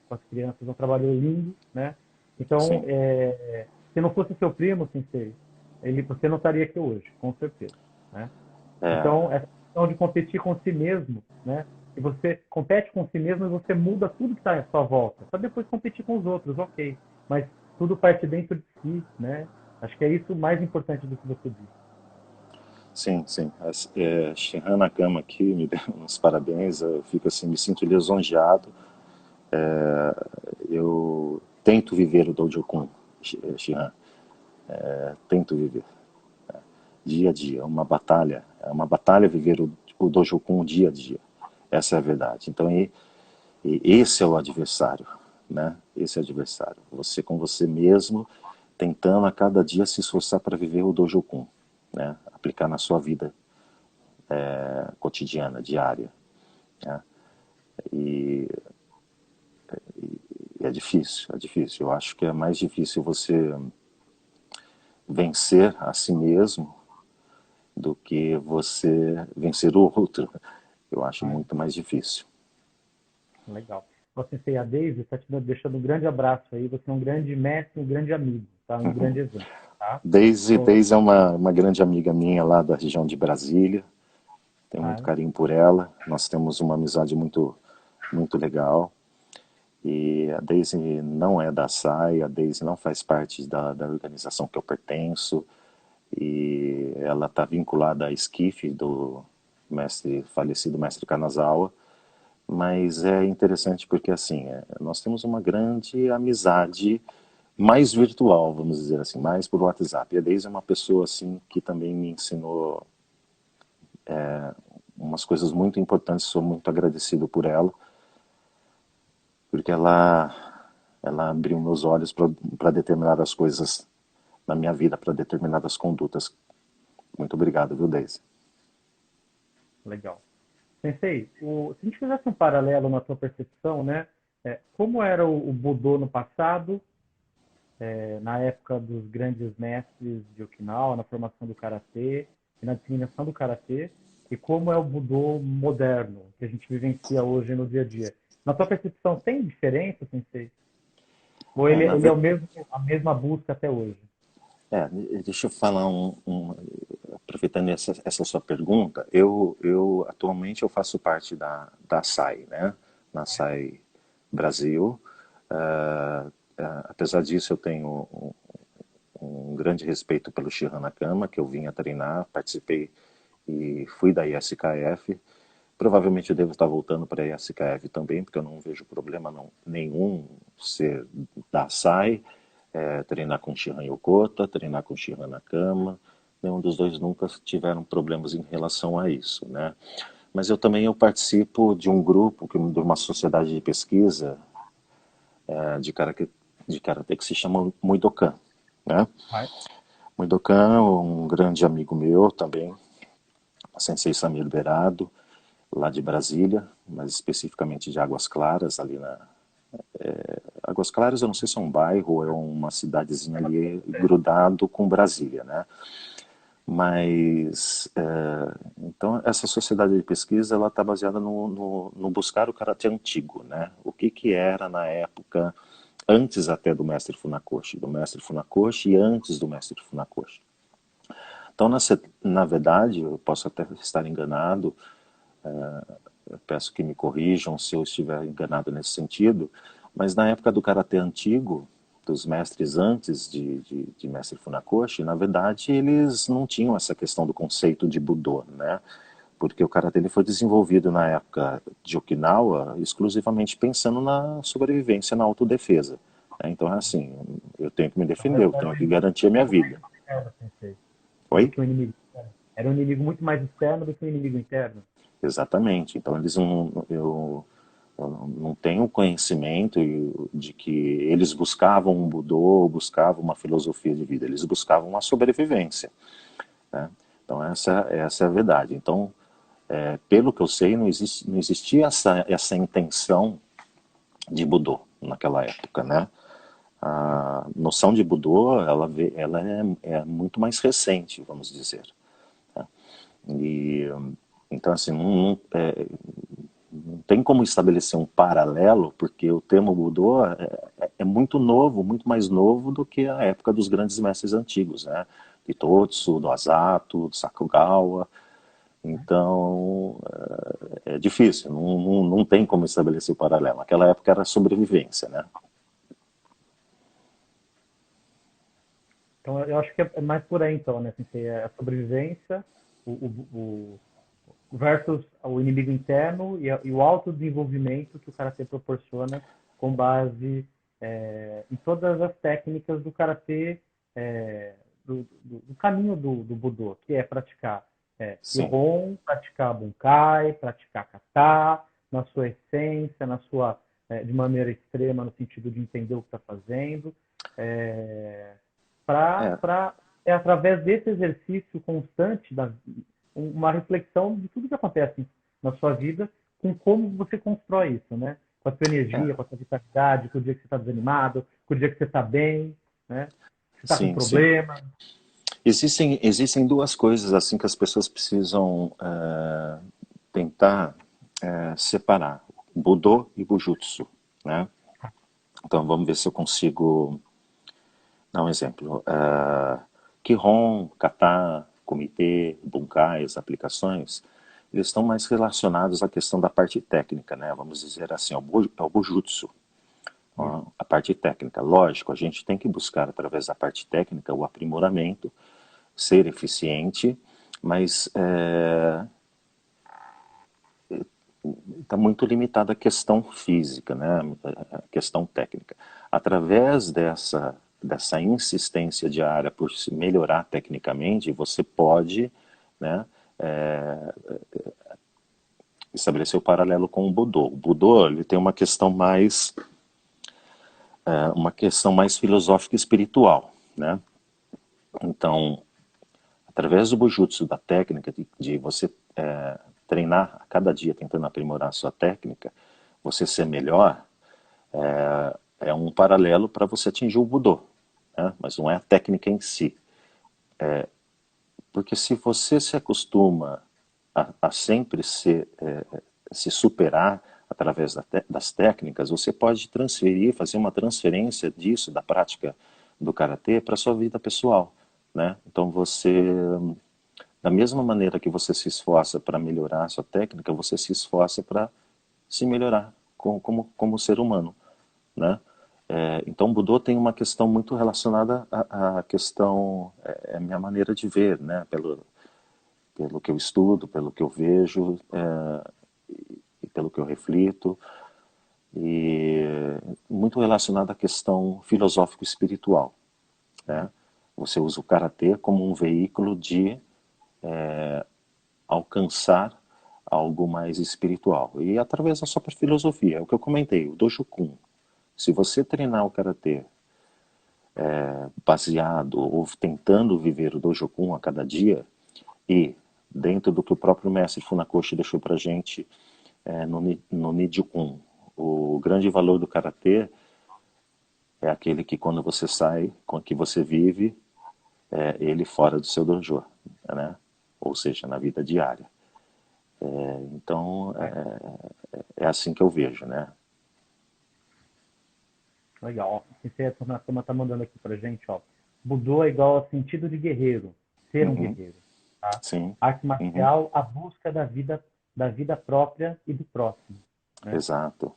com as crianças, um trabalho lindo, né? Então, Sim. se não fosse seu primo, Sensei, você não estaria aqui hoje, com certeza, né? É, Então, essa questão de competir com si mesmo, né? E você compete com si mesmo e você muda tudo que está à sua volta, para depois competir com os outros, ok. Mas tudo parte dentro de si, né? Acho que é isso mais importante do que você disse. sim, sim. Shihan Nakama aqui me deu uns parabéns. Eu fico assim, me sinto lisonjeado. Eu tento viver o Dojo Kun, Shihan. Tento viver dia a dia. É uma batalha viver o Dojo Kun dia a dia. Essa é a verdade. Então, e esse é o adversário, né? Esse é o adversário. Você com você mesmo, tentando a cada dia se esforçar para viver o Dojo Kun, né? Aplicar na sua vida cotidiana, diária, né? E, e é difícil, é difícil. Eu acho que é mais difícil você vencer a si mesmo do que você vencer o outro. Eu acho Ah, muito mais difícil. legal. Ó, Sensei, a Daisy está te deixando um grande abraço aí. Você é um grande mestre, um grande amigo, tá? Um grande exemplo, tá? Ô, Daisy é uma grande amiga minha lá da região de Brasília. Tenho muito ah, carinho por ela. Nós temos uma amizade muito legal. E a Daisy não é da SAI, a Daisy não faz parte da organização que eu pertenço. E ela está vinculada à esquife do falecido mestre Kanazawa. Mas é interessante porque assim, nós temos uma grande amizade mais virtual, vamos dizer assim, mais por WhatsApp. E a Daisy é uma pessoa assim que também me ensinou umas coisas muito importantes, sou muito agradecido por ela, porque ela abriu meus olhos para determinadas coisas na minha vida, para determinadas condutas. Muito obrigado, viu, Daisy? legal. Sensei, se a gente fizesse um paralelo na sua percepção, né? Como era o Budô no passado, na época dos grandes mestres de Okinawa, na formação do Karatê e na disseminação do Karatê, e como é o Budô moderno, que a gente vivencia hoje no dia a dia. Na sua percepção, tem diferença, Sensei? Ou É, ele é o mesmo, a mesma busca até hoje? é, deixa eu falar aproveitando essa sua pergunta, eu atualmente eu faço parte da SAI, né? Na SAI Brasil. Apesar disso, eu tenho um grande respeito pelo Shihan Nakama, que eu vim a treinar, participei e fui da ISKF. Provavelmente eu devo estar voltando para a ISKF também, porque eu não vejo problema nenhum ser da SAI, treinar com Shihan Yokota, treinar com Shihan Nakama. Nenhum dos dois nunca tiveram problemas em relação a isso, né? Mas eu participo de um grupo, de uma sociedade de pesquisa de karatê que se chama Muidokan, né? Vai. Muidokan é um grande amigo meu também, o Sensei Samir Berado, lá de Brasília, mas especificamente de Águas Claras, ali na... Águas Claras eu não sei se é um bairro ou é uma cidadezinha ali grudado com Brasília, né? Mas, então, essa sociedade de pesquisa ela está baseada no buscar o karatê antigo, né? O que era na época, antes até do mestre Funakoshi e antes do mestre Funakoshi. Então, na verdade, eu posso até estar enganado, eu peço que me corrijam se eu estiver enganado nesse sentido, mas na época do karatê antigo, dos mestres antes de mestre Funakoshi, na verdade eles não tinham essa questão do conceito de Budô, né? Porque o karatê ele foi desenvolvido na época de Okinawa exclusivamente pensando na sobrevivência, na autodefesa, né? Então é assim, eu tenho que me Então, defender, eu era tenho um que inimigo garantir a minha vida. externo, Sensei, do Oi? que um inimigo interno. Era um inimigo muito mais externo do que um inimigo interno. Exatamente. Então eles não, eu não tenho conhecimento de que eles buscavam um Budô, buscavam uma filosofia de vida, eles buscavam uma sobrevivência, né? Então essa é a verdade. Então, pelo que eu sei, não existia essa intenção de Budô naquela época, né? A noção de Budô, ela é muito mais recente, vamos dizer, né? E, então, assim, não tem como estabelecer um paralelo, porque o tema Budô é muito novo, muito mais novo do que a época dos grandes mestres antigos, né? De Totsu, do Asato, do Sakugawa. Então, é difícil, não tem como estabelecer o paralelo. Naquela época era sobrevivência, né? Então, eu acho que é mais por aí, então, né? Sensei? É a sobrevivência o versus o inimigo interno e o autodesenvolvimento que o karatê proporciona com base em todas as técnicas do karatê, do caminho do Budô, que é praticar sim, Kihon, praticar Bunkai, praticar Kata, na sua essência, de maneira extrema, no sentido de entender o que está fazendo, é, para através desse exercício constante, uma reflexão de tudo que acontece na sua vida, com como você constrói isso, né? Com a sua é, energia, com a sua vitalidade, com o dia que você está desanimado, com o dia que você está bem, né? Você está com sim, sim. problema. Existem duas coisas assim que as pessoas precisam tentar separar, Budô e Bujutsu, né? Então vamos ver se eu consigo dar um exemplo. Kihon, Kata, Kumite, Bunkai, as aplicações, eles estão mais relacionados à questão da parte técnica, né? Vamos dizer assim, ao Bujutsu, ó, a parte técnica. Lógico, a gente tem que buscar através da parte técnica o aprimoramento, ser eficiente, mas está muito limitada a questão física, né? A questão técnica. Através dessa insistência diária por se melhorar tecnicamente, você pode, né, é, estabelecer o paralelo com o Budô. O Budô ele tem uma questão mais filosófica e espiritual, né? Então, através do Bujutsu, da técnica de você treinar a cada dia tentando aprimorar a sua técnica, você ser melhor, é um paralelo para você atingir o Budô, né? Mas não é a técnica em si. Porque se você se acostuma a sempre se superar através das técnicas, você pode transferir, fazer uma transferência disso, da prática do karatê, para a sua vida pessoal, né? Então você, da mesma maneira que você se esforça para melhorar a sua técnica, você se esforça para se melhorar como ser humano, né? Então, o Budô tem uma questão muito relacionada à questão, a minha maneira de ver, né? Pelo que eu estudo, pelo que eu vejo, e pelo que eu reflito, e muito relacionado à questão filosófico-espiritual, né? Você usa o karatê como um veículo de alcançar algo mais espiritual. E através da sua filosofia, é o que eu comentei, o Dojokun. Se você treinar o karatê baseado ou tentando viver o Dojokun a cada dia, e dentro do que o próprio mestre Funakoshi deixou para gente no Nidjukun, o grande valor do karatê é aquele que quando você sai, com que você vive, ele fora do seu dojo, né? Ou seja, na vida diária. Então, é assim que eu vejo, né? Legal. A turma está mandando aqui para gente, ó. Budô é igual ao sentido de guerreiro, ser um Uhum, guerreiro, tá? sim, Arte uhum, marcial, a busca da vida própria e do próximo, né? exato.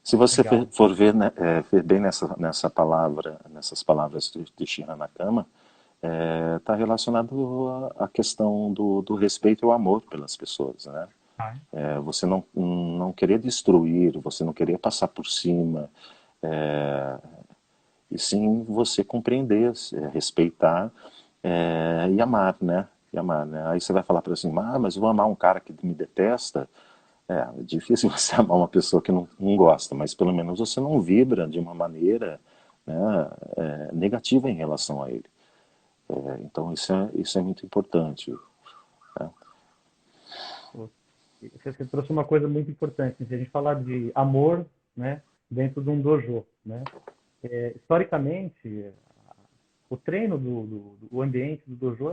Se você Legal. for ver, né, ver bem nessa palavra, nessas palavras de Shihan Nakama, está relacionado à questão do respeito e o amor pelas pessoas, né? Tá. Você não querer destruir, você não querer passar por cima, é, e sim você compreender, respeitar e amar, né? E amar, né? Aí você vai falar para assim, mas eu vou amar um cara que me detesta. É difícil você amar uma pessoa que não gosta, mas pelo menos você não vibra de uma maneira, né, negativa em relação a ele. Então isso é muito importante. Né? Você trouxe uma coisa muito importante. Se a gente falar de amor, né, dentro de um dojo, né, historicamente, o treino o ambiente do dojo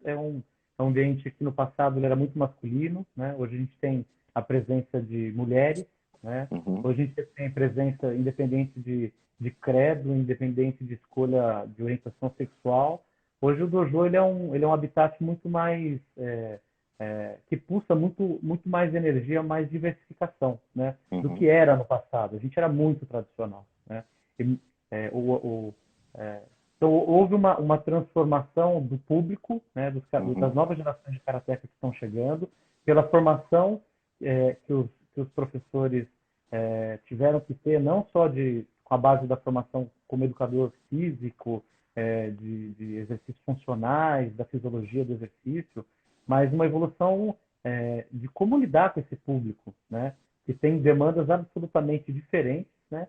é um ambiente que no passado ele era muito masculino, né? Hoje a gente tem a presença de mulheres, né? Uhum, Hoje a gente tem presença independente de credo, independente de escolha de orientação sexual. Hoje o dojo ele é um habitat muito mais que pulsa muito mais energia, mais diversificação, né? Do uhum, que era no passado. A gente era muito tradicional, né? E, é, o, é, Então, houve uma transformação do público, né, das Uhum. novas gerações de karatecas que estão chegando, pela formação que os professores tiveram que ter, não só com a base da formação como educador físico, de exercícios funcionais, da fisiologia do exercício, mas uma evolução de como lidar com esse público, né, que tem demandas absolutamente diferentes, né,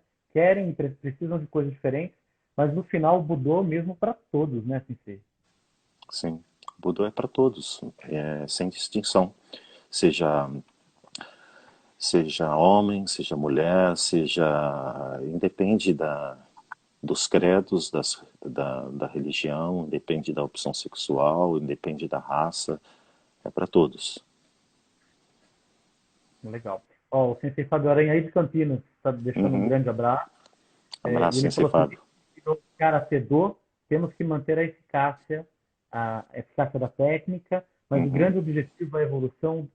precisam de coisas diferentes, mas no final o Budô mesmo para todos, né, Sensei? Sim, o Budô é para todos, sem distinção. Seja, seja homem, seja mulher, seja. Independe dos credos, da religião, depende da opção sexual, depende da raça, é para todos. Legal. Ó, o Sensei Fábio Aranha aí de Campinas está deixando um Uhum. grande abraço. E Abraço, ele Sensei falou assim, Fábio. no Karatê Do, temos que manter a eficácia da técnica, mas o Uhum. grande objetivo é a evolução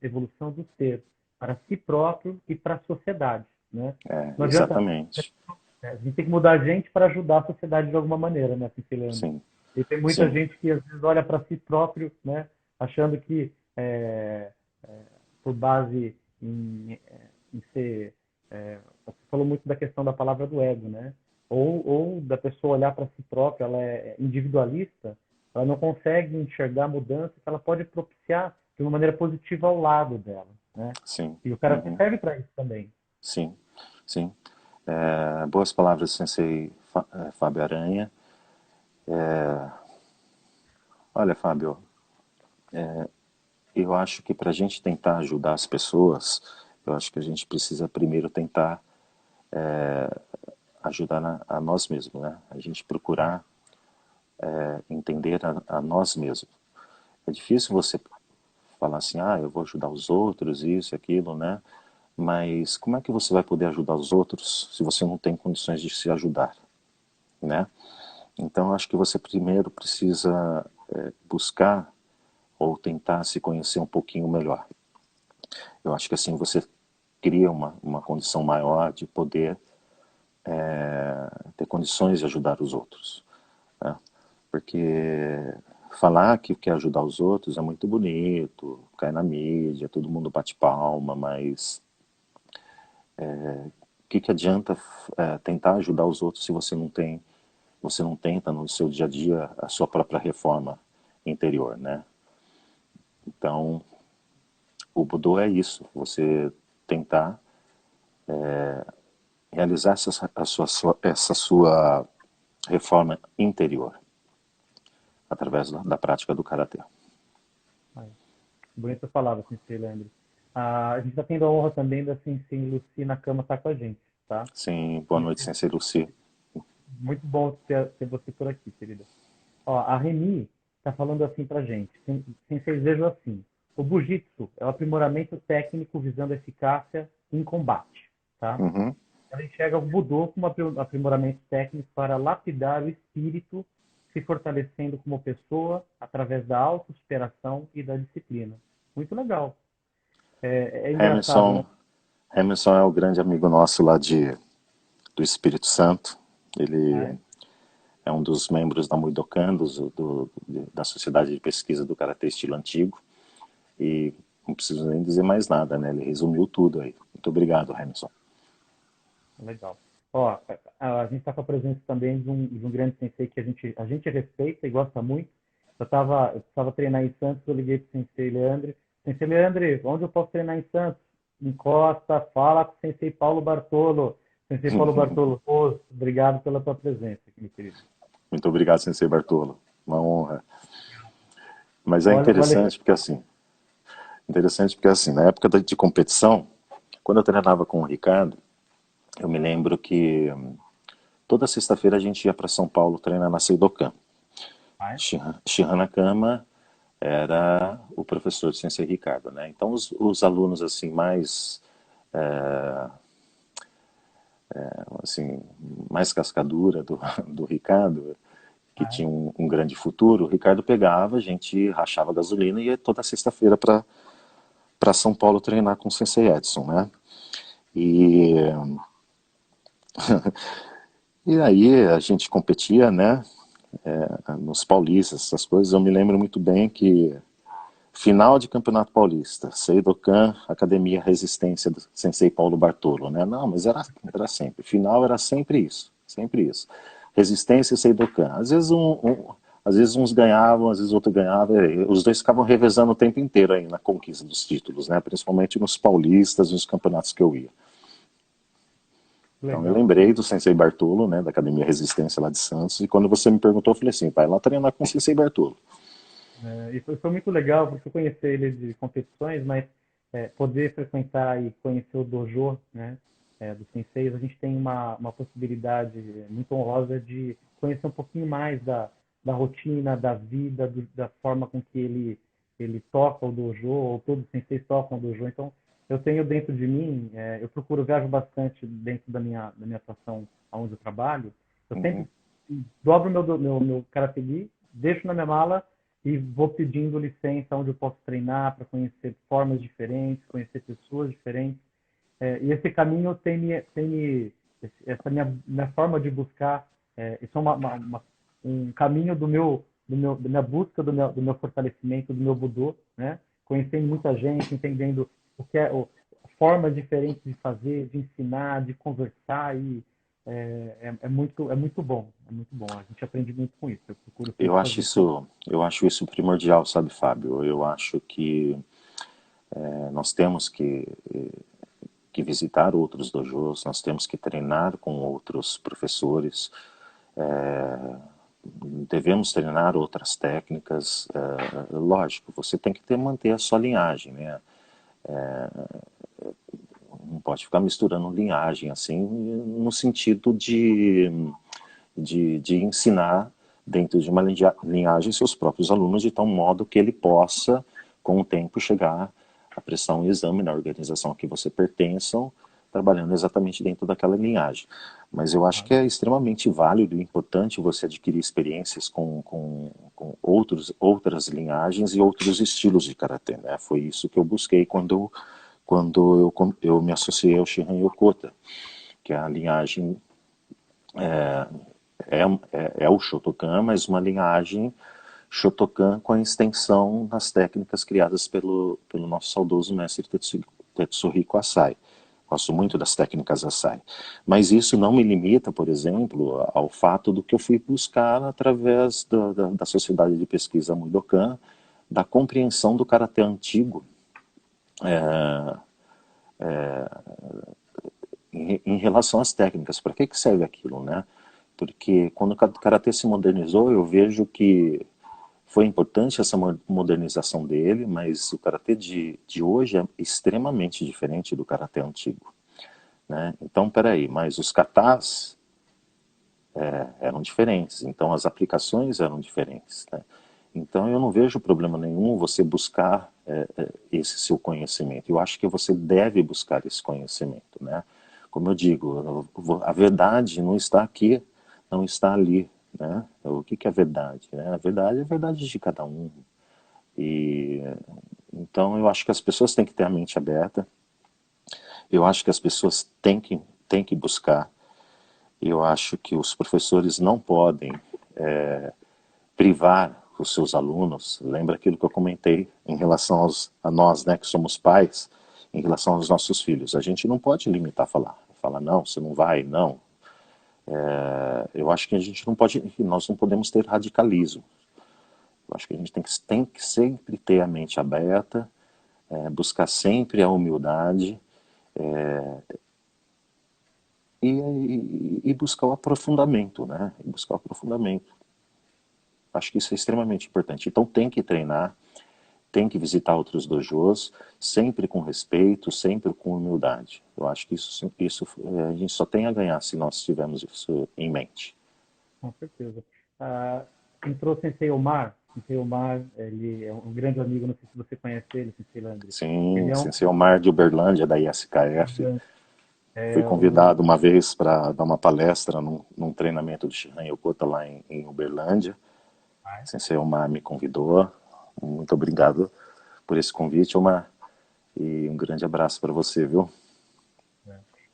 do ser, para si próprio e para a sociedade, né? Não adianta, Exatamente. a gente tem que mudar a gente para ajudar a sociedade de alguma maneira, né, Sensei Leandro? Sim, E tem muita sim. gente que às vezes olha para si próprio, né, achando que por base em ser. Você falou muito da questão da palavra do ego, né? Ou da pessoa olhar para si própria, ela é individualista, ela não consegue enxergar a mudança que ela pode propiciar de uma maneira positiva ao lado dela, né? Sim. E o cara Uhum. serve para isso também. Sim, sim. Boas palavras, Sensei Fábio Aranha. Olha, Fábio, eu acho que para a gente tentar ajudar as pessoas, eu acho que a gente precisa primeiro tentar ajudar a nós mesmos, né? A gente procurar entender a nós mesmos. É difícil você falar assim, eu vou ajudar os outros, isso, aquilo, né? Mas como é que você vai poder ajudar os outros se você não tem condições de se ajudar, né? Então, acho que você primeiro precisa buscar ou tentar se conhecer um pouquinho melhor. Eu acho que assim você cria uma condição maior de poder ter condições de ajudar os outros, né? Porque falar que quer ajudar os outros é muito bonito, cai na mídia, todo mundo bate palma, mas o que adianta tentar ajudar os outros se você não tenta no seu dia a dia a sua própria reforma interior, né? Então, o Budô é isso, você tentar realizar essa sua reforma interior através da prática do Karatê. Ai, bonita palavra, Sensei Leandro. A gente está tendo a honra também da Sensei Lucy na cama estar com a gente, tá? Sim, boa noite, Sensei Lucy. Muito bom ter você por aqui, querida. Ó, a Reni está falando assim para gente. Sensei, vejo assim. O Bujitsu é o aprimoramento técnico visando eficácia em combate, tá? Uhum. Ela enxerga o Budô como aprimoramento técnico para lapidar o espírito, se fortalecendo como pessoa através da autossuperação e da disciplina. Muito legal. É engraçado, né? Hamilton, Hamilton é o grande amigo nosso lá do Espírito Santo. Ah, Ele é? é um dos membros da Muidokan, da Sociedade de Pesquisa do Karatê Estilo Antigo. E não preciso nem dizer mais nada, né? Ele resumiu tudo aí. Muito obrigado, Hamilton. Legal. Ó, a gente está com a presença também de um grande sensei que a gente respeita e gosta muito. Eu precisava treinar em Santos, eu liguei para o sensei Leandro. Sensei Leandro, onde eu posso treinar em Santos? Encosta, fala com o sensei Paulo Bartolo. Sensei Paulo Bartolo, obrigado pela tua presença, meu querido. Muito obrigado, Sensei Bartolo. Uma honra. Mas é Olha, o Alexandre. interessante porque assim, na época de competição, quando eu treinava com o Ricardo, eu me lembro que toda sexta-feira a gente ia para São Paulo treinar na Seidokan. Ah, é? Shihan Nakama era o professor de Sensei Ricardo, né? Então os alunos assim mais assim mais cascadura do Ricardo, que Ah, é? tinha um grande futuro, o Ricardo pegava, a gente rachava gasolina e ia toda sexta-feira para São Paulo treinar com o Sensei Edson, né? E e aí a gente competia, né? nos paulistas, essas coisas, eu me lembro muito bem que final de Campeonato Paulista, Seidokan, Academia Resistência do Sensei Paulo Bartolo, né? Não, mas era sempre. Final era sempre isso, sempre isso. Resistência e Seidokan. Às vezes uns ganhavam, às vezes outro ganhava. Os dois ficavam revezando o tempo inteiro aí na conquista dos títulos, né? Principalmente nos paulistas, nos campeonatos que eu ia. Então eu Legal. lembrei do Sensei Bartolo, né, da Academia Resistência lá de Santos, e quando você me perguntou, eu falei assim, vai lá treinar com o Sensei Bartolo. E foi muito legal, porque eu conheci ele de competições, mas poder frequentar e conhecer o dojo, né, dos senseis, a gente tem uma possibilidade muito honrosa de conhecer um pouquinho mais da rotina, da vida, da forma com que ele toca o dojo, ou todos os senseis tocam o dojo. Então, eu tenho dentro de mim, eu procuro, viajo bastante dentro da minha atuação onde eu trabalho, eu sempre Uhum. dobro meu karatê gi, deixo na minha mala e vou pedindo licença onde eu posso treinar para conhecer formas diferentes, conhecer pessoas diferentes. E esse caminho essa minha forma de buscar, isso é um caminho da minha busca do meu fortalecimento, do meu Budô, né? Conhecendo muita gente, entendendo o que formas diferentes de fazer, de ensinar, de conversar e é muito bom, é muito bom. A gente aprende muito com isso. Eu procuro sempre fazer isso. Eu acho isso primordial, sabe, Fábio? Eu acho que nós temos que visitar outros dojos, nós temos que treinar com outros professores, devemos treinar outras técnicas. Lógico, você tem que manter a sua linhagem, né? Não pode ficar misturando linhagem assim, no sentido de ensinar dentro de uma linhagem seus próprios alunos de tal modo que ele possa, com o tempo, chegar a prestar um exame na organização a que você pertençam, trabalhando exatamente dentro daquela linhagem. Mas eu acho que é extremamente válido e importante você adquirir experiências com outras linhagens e outros estilos de karatê, né? Foi isso que eu busquei quando eu me associei ao Shihan Yokota, que é a linhagem é o Shotokan, mas uma linhagem Shotokan com a extensão das técnicas criadas pelo nosso saudoso mestre Tetsuhiko Asai. Gosto muito das técnicas Asai. Mas isso não me limita, por exemplo, ao fato do que eu fui buscar através da Sociedade de Pesquisa Mudokan, da compreensão do karatê antigo em relação às técnicas. Para que serve aquilo, né? Porque quando o karatê se modernizou, eu vejo que foi importante essa modernização dele, mas o karatê de hoje é extremamente diferente do karatê antigo, né? Então, peraí, mas os katas eram diferentes, então as aplicações eram diferentes, né? Então eu não vejo problema nenhum você buscar esse seu conhecimento. Eu acho que você deve buscar esse conhecimento, né? Como eu digo, a verdade não está aqui, não está ali, né? O que é a verdade, né? A verdade é a verdade de cada um. E então eu acho que as pessoas têm que ter a mente aberta. Eu acho que as pessoas têm que buscar. Eu acho que os professores não podem privar os seus alunos. Lembra aquilo que eu comentei em relação a nós, né, que somos pais, em relação aos nossos filhos. A gente não pode limitar falar não, você não vai, não. Eu acho que a gente não pode, nós não podemos ter radicalismo. Eu acho que a gente tem que sempre ter a mente aberta, buscar sempre a humildade e buscar o aprofundamento, né? E buscar o aprofundamento. Acho que isso é extremamente importante. Então tem que treinar, tem que visitar outros dojos, sempre com respeito, sempre com humildade. Eu acho que isso a gente só tem a ganhar se nós tivermos isso em mente. Com certeza. Ah, entrou o Sensei Omar. Sensei Omar, ele é um grande amigo, não sei se você conhece ele, Sensei Landry. Ele Sim, é um Sensei Omar de Uberlândia, da ISKF. Fui é, o, convidado uma vez para dar uma palestra num treinamento de Shihan Yokota lá em Uberlândia. Sensei Omar me convidou. Muito obrigado por esse convite, Omar. E um grande abraço para você, viu?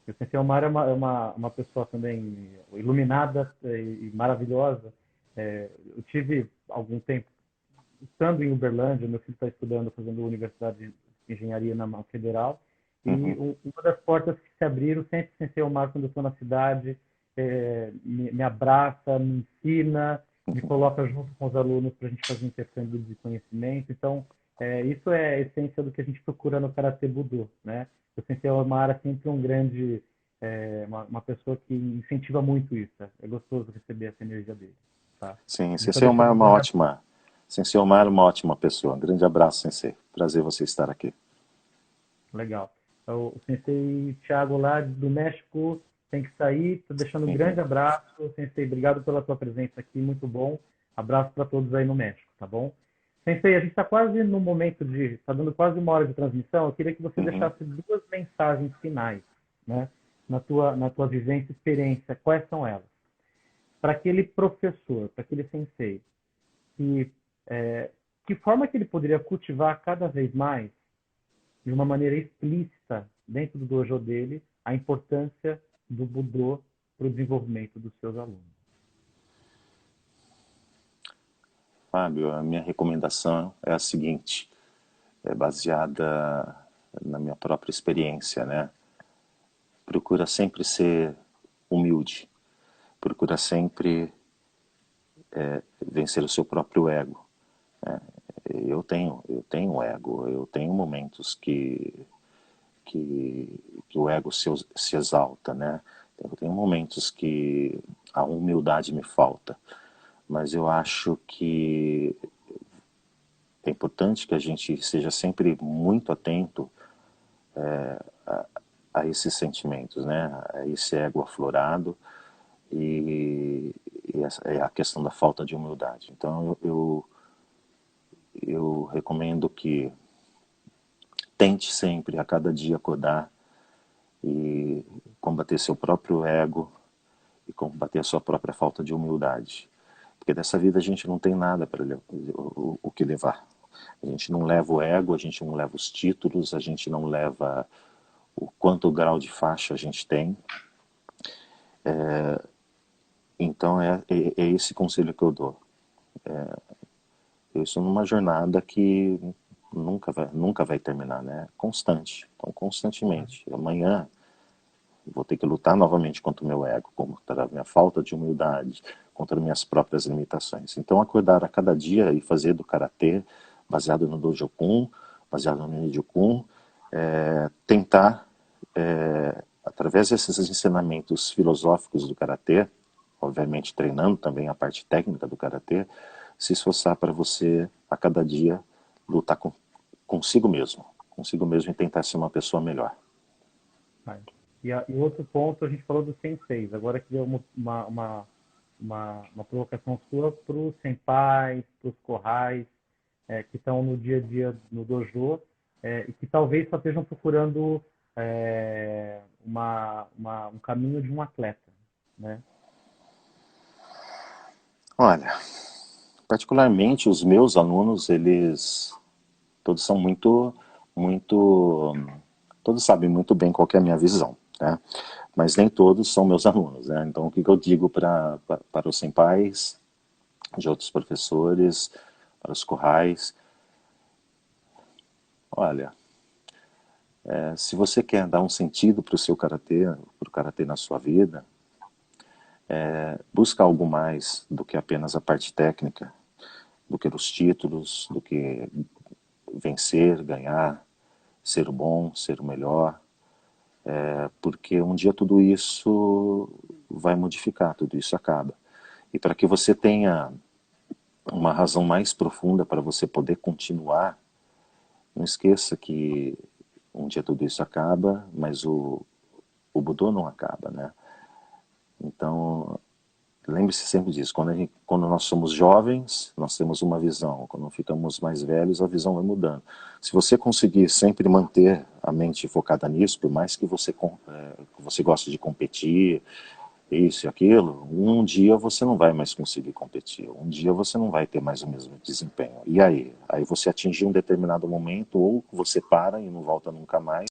e o Sensei Omar é uma pessoa também iluminada e maravilhosa. Eu tive algum tempo estando em Uberlândia, meu filho está estudando, fazendo universidade de engenharia na Federal, e Uhum, uma das portas que se abriram, sempre sem ser o mar, quando eu estou na cidade, me abraça, me ensina, me uhum. coloca junto com os alunos para a gente fazer intercâmbio de conhecimento. Então, isso é a essência do que a gente procura no Karatê Budô, né? O Sensei Omar é sempre um grande, uma pessoa que incentiva muito isso. É gostoso receber essa energia dele, tá? Sim, Ele está Sensei Omar é deixando uma guardar. ótima, Sensei Omar é uma ótima pessoa. Um grande abraço, Sensei. Prazer você estar aqui. Legal. Então, o Sensei Thiago lá do México tem que sair. Estou deixando um Uhum. grande abraço. Sensei, obrigado pela tua presença aqui, muito bom. Abraço para todos aí no México, tá bom? Sensei, a gente está quase no momento de, está dando quase 1 hora de transmissão. Eu queria que você Uhum. deixasse 2 mensagens finais, né? Na tua vivência e experiência, quais são elas? Para aquele professor, para aquele sensei, que, que forma que ele poderia cultivar cada vez mais de uma maneira explícita dentro do dojo dele a importância do Budô para o desenvolvimento dos seus alunos. Fábio, a minha recomendação é a seguinte, é baseada na minha própria experiência, né? Procura sempre ser humilde, procura sempre vencer o seu próprio ego. Eu tenho um ego, eu tenho momentos que o ego se exalta, né? Eu tenho momentos que a humildade me falta, mas eu acho que é importante que a gente seja sempre muito atento a esses sentimentos, né? A esse ego aflorado e essa é a questão da falta de humildade. Então eu recomendo que tente sempre a cada dia acordar e combater seu próprio ego e combater a sua própria falta de humildade. Porque dessa vida a gente não tem nada para o que levar. A gente não leva o ego, a gente não leva os títulos, a gente não leva o quanto grau de faixa a gente tem. Então é esse conselho que eu dou. Eu estou numa jornada que nunca vai terminar, né? Constante. Então, constantemente. Amanhã vou ter que lutar novamente contra o meu ego, contra a minha falta de humildade, contra minhas próprias limitações. Então, acordar a cada dia e fazer do karatê, baseado no Dojo-kun, baseado no Nidokun, tentar, através desses ensinamentos filosóficos do karatê, obviamente treinando também a parte técnica do karatê, se esforçar para você, a cada dia, lutar consigo mesmo e tentar ser uma pessoa melhor. Né? E outro ponto, a gente falou dos senseis. Agora queria uma provocação sua para os senpais, para os corrais, que estão no dia a dia no dojo, e que talvez só estejam procurando um caminho de um atleta, né? Olha, particularmente os meus alunos, eles todos são muito, todos sabem muito bem qual que é a minha visão, né? Mas nem todos são meus alunos, né? Então o que eu digo para os senpais, de outros professores, para os corrais, olha, se você quer dar um sentido para o seu karatê, para o karatê na sua vida, busca algo mais do que apenas a parte técnica, do que os títulos, do que vencer, ganhar, ser o bom, ser o melhor, porque um dia tudo isso vai modificar, tudo isso acaba. E para que você tenha uma razão mais profunda para você poder continuar, não esqueça que um dia tudo isso acaba, mas o Budô não acaba, né? Então, lembre-se sempre disso, quando nós somos jovens, nós temos uma visão, quando ficamos mais velhos, a visão vai mudando. Se você conseguir sempre manter a mente focada nisso, por mais que você goste de competir, isso e aquilo, um dia você não vai mais conseguir competir, um dia você não vai ter mais o mesmo desempenho. E aí? Aí você atingir um determinado momento, ou você para e não volta nunca mais,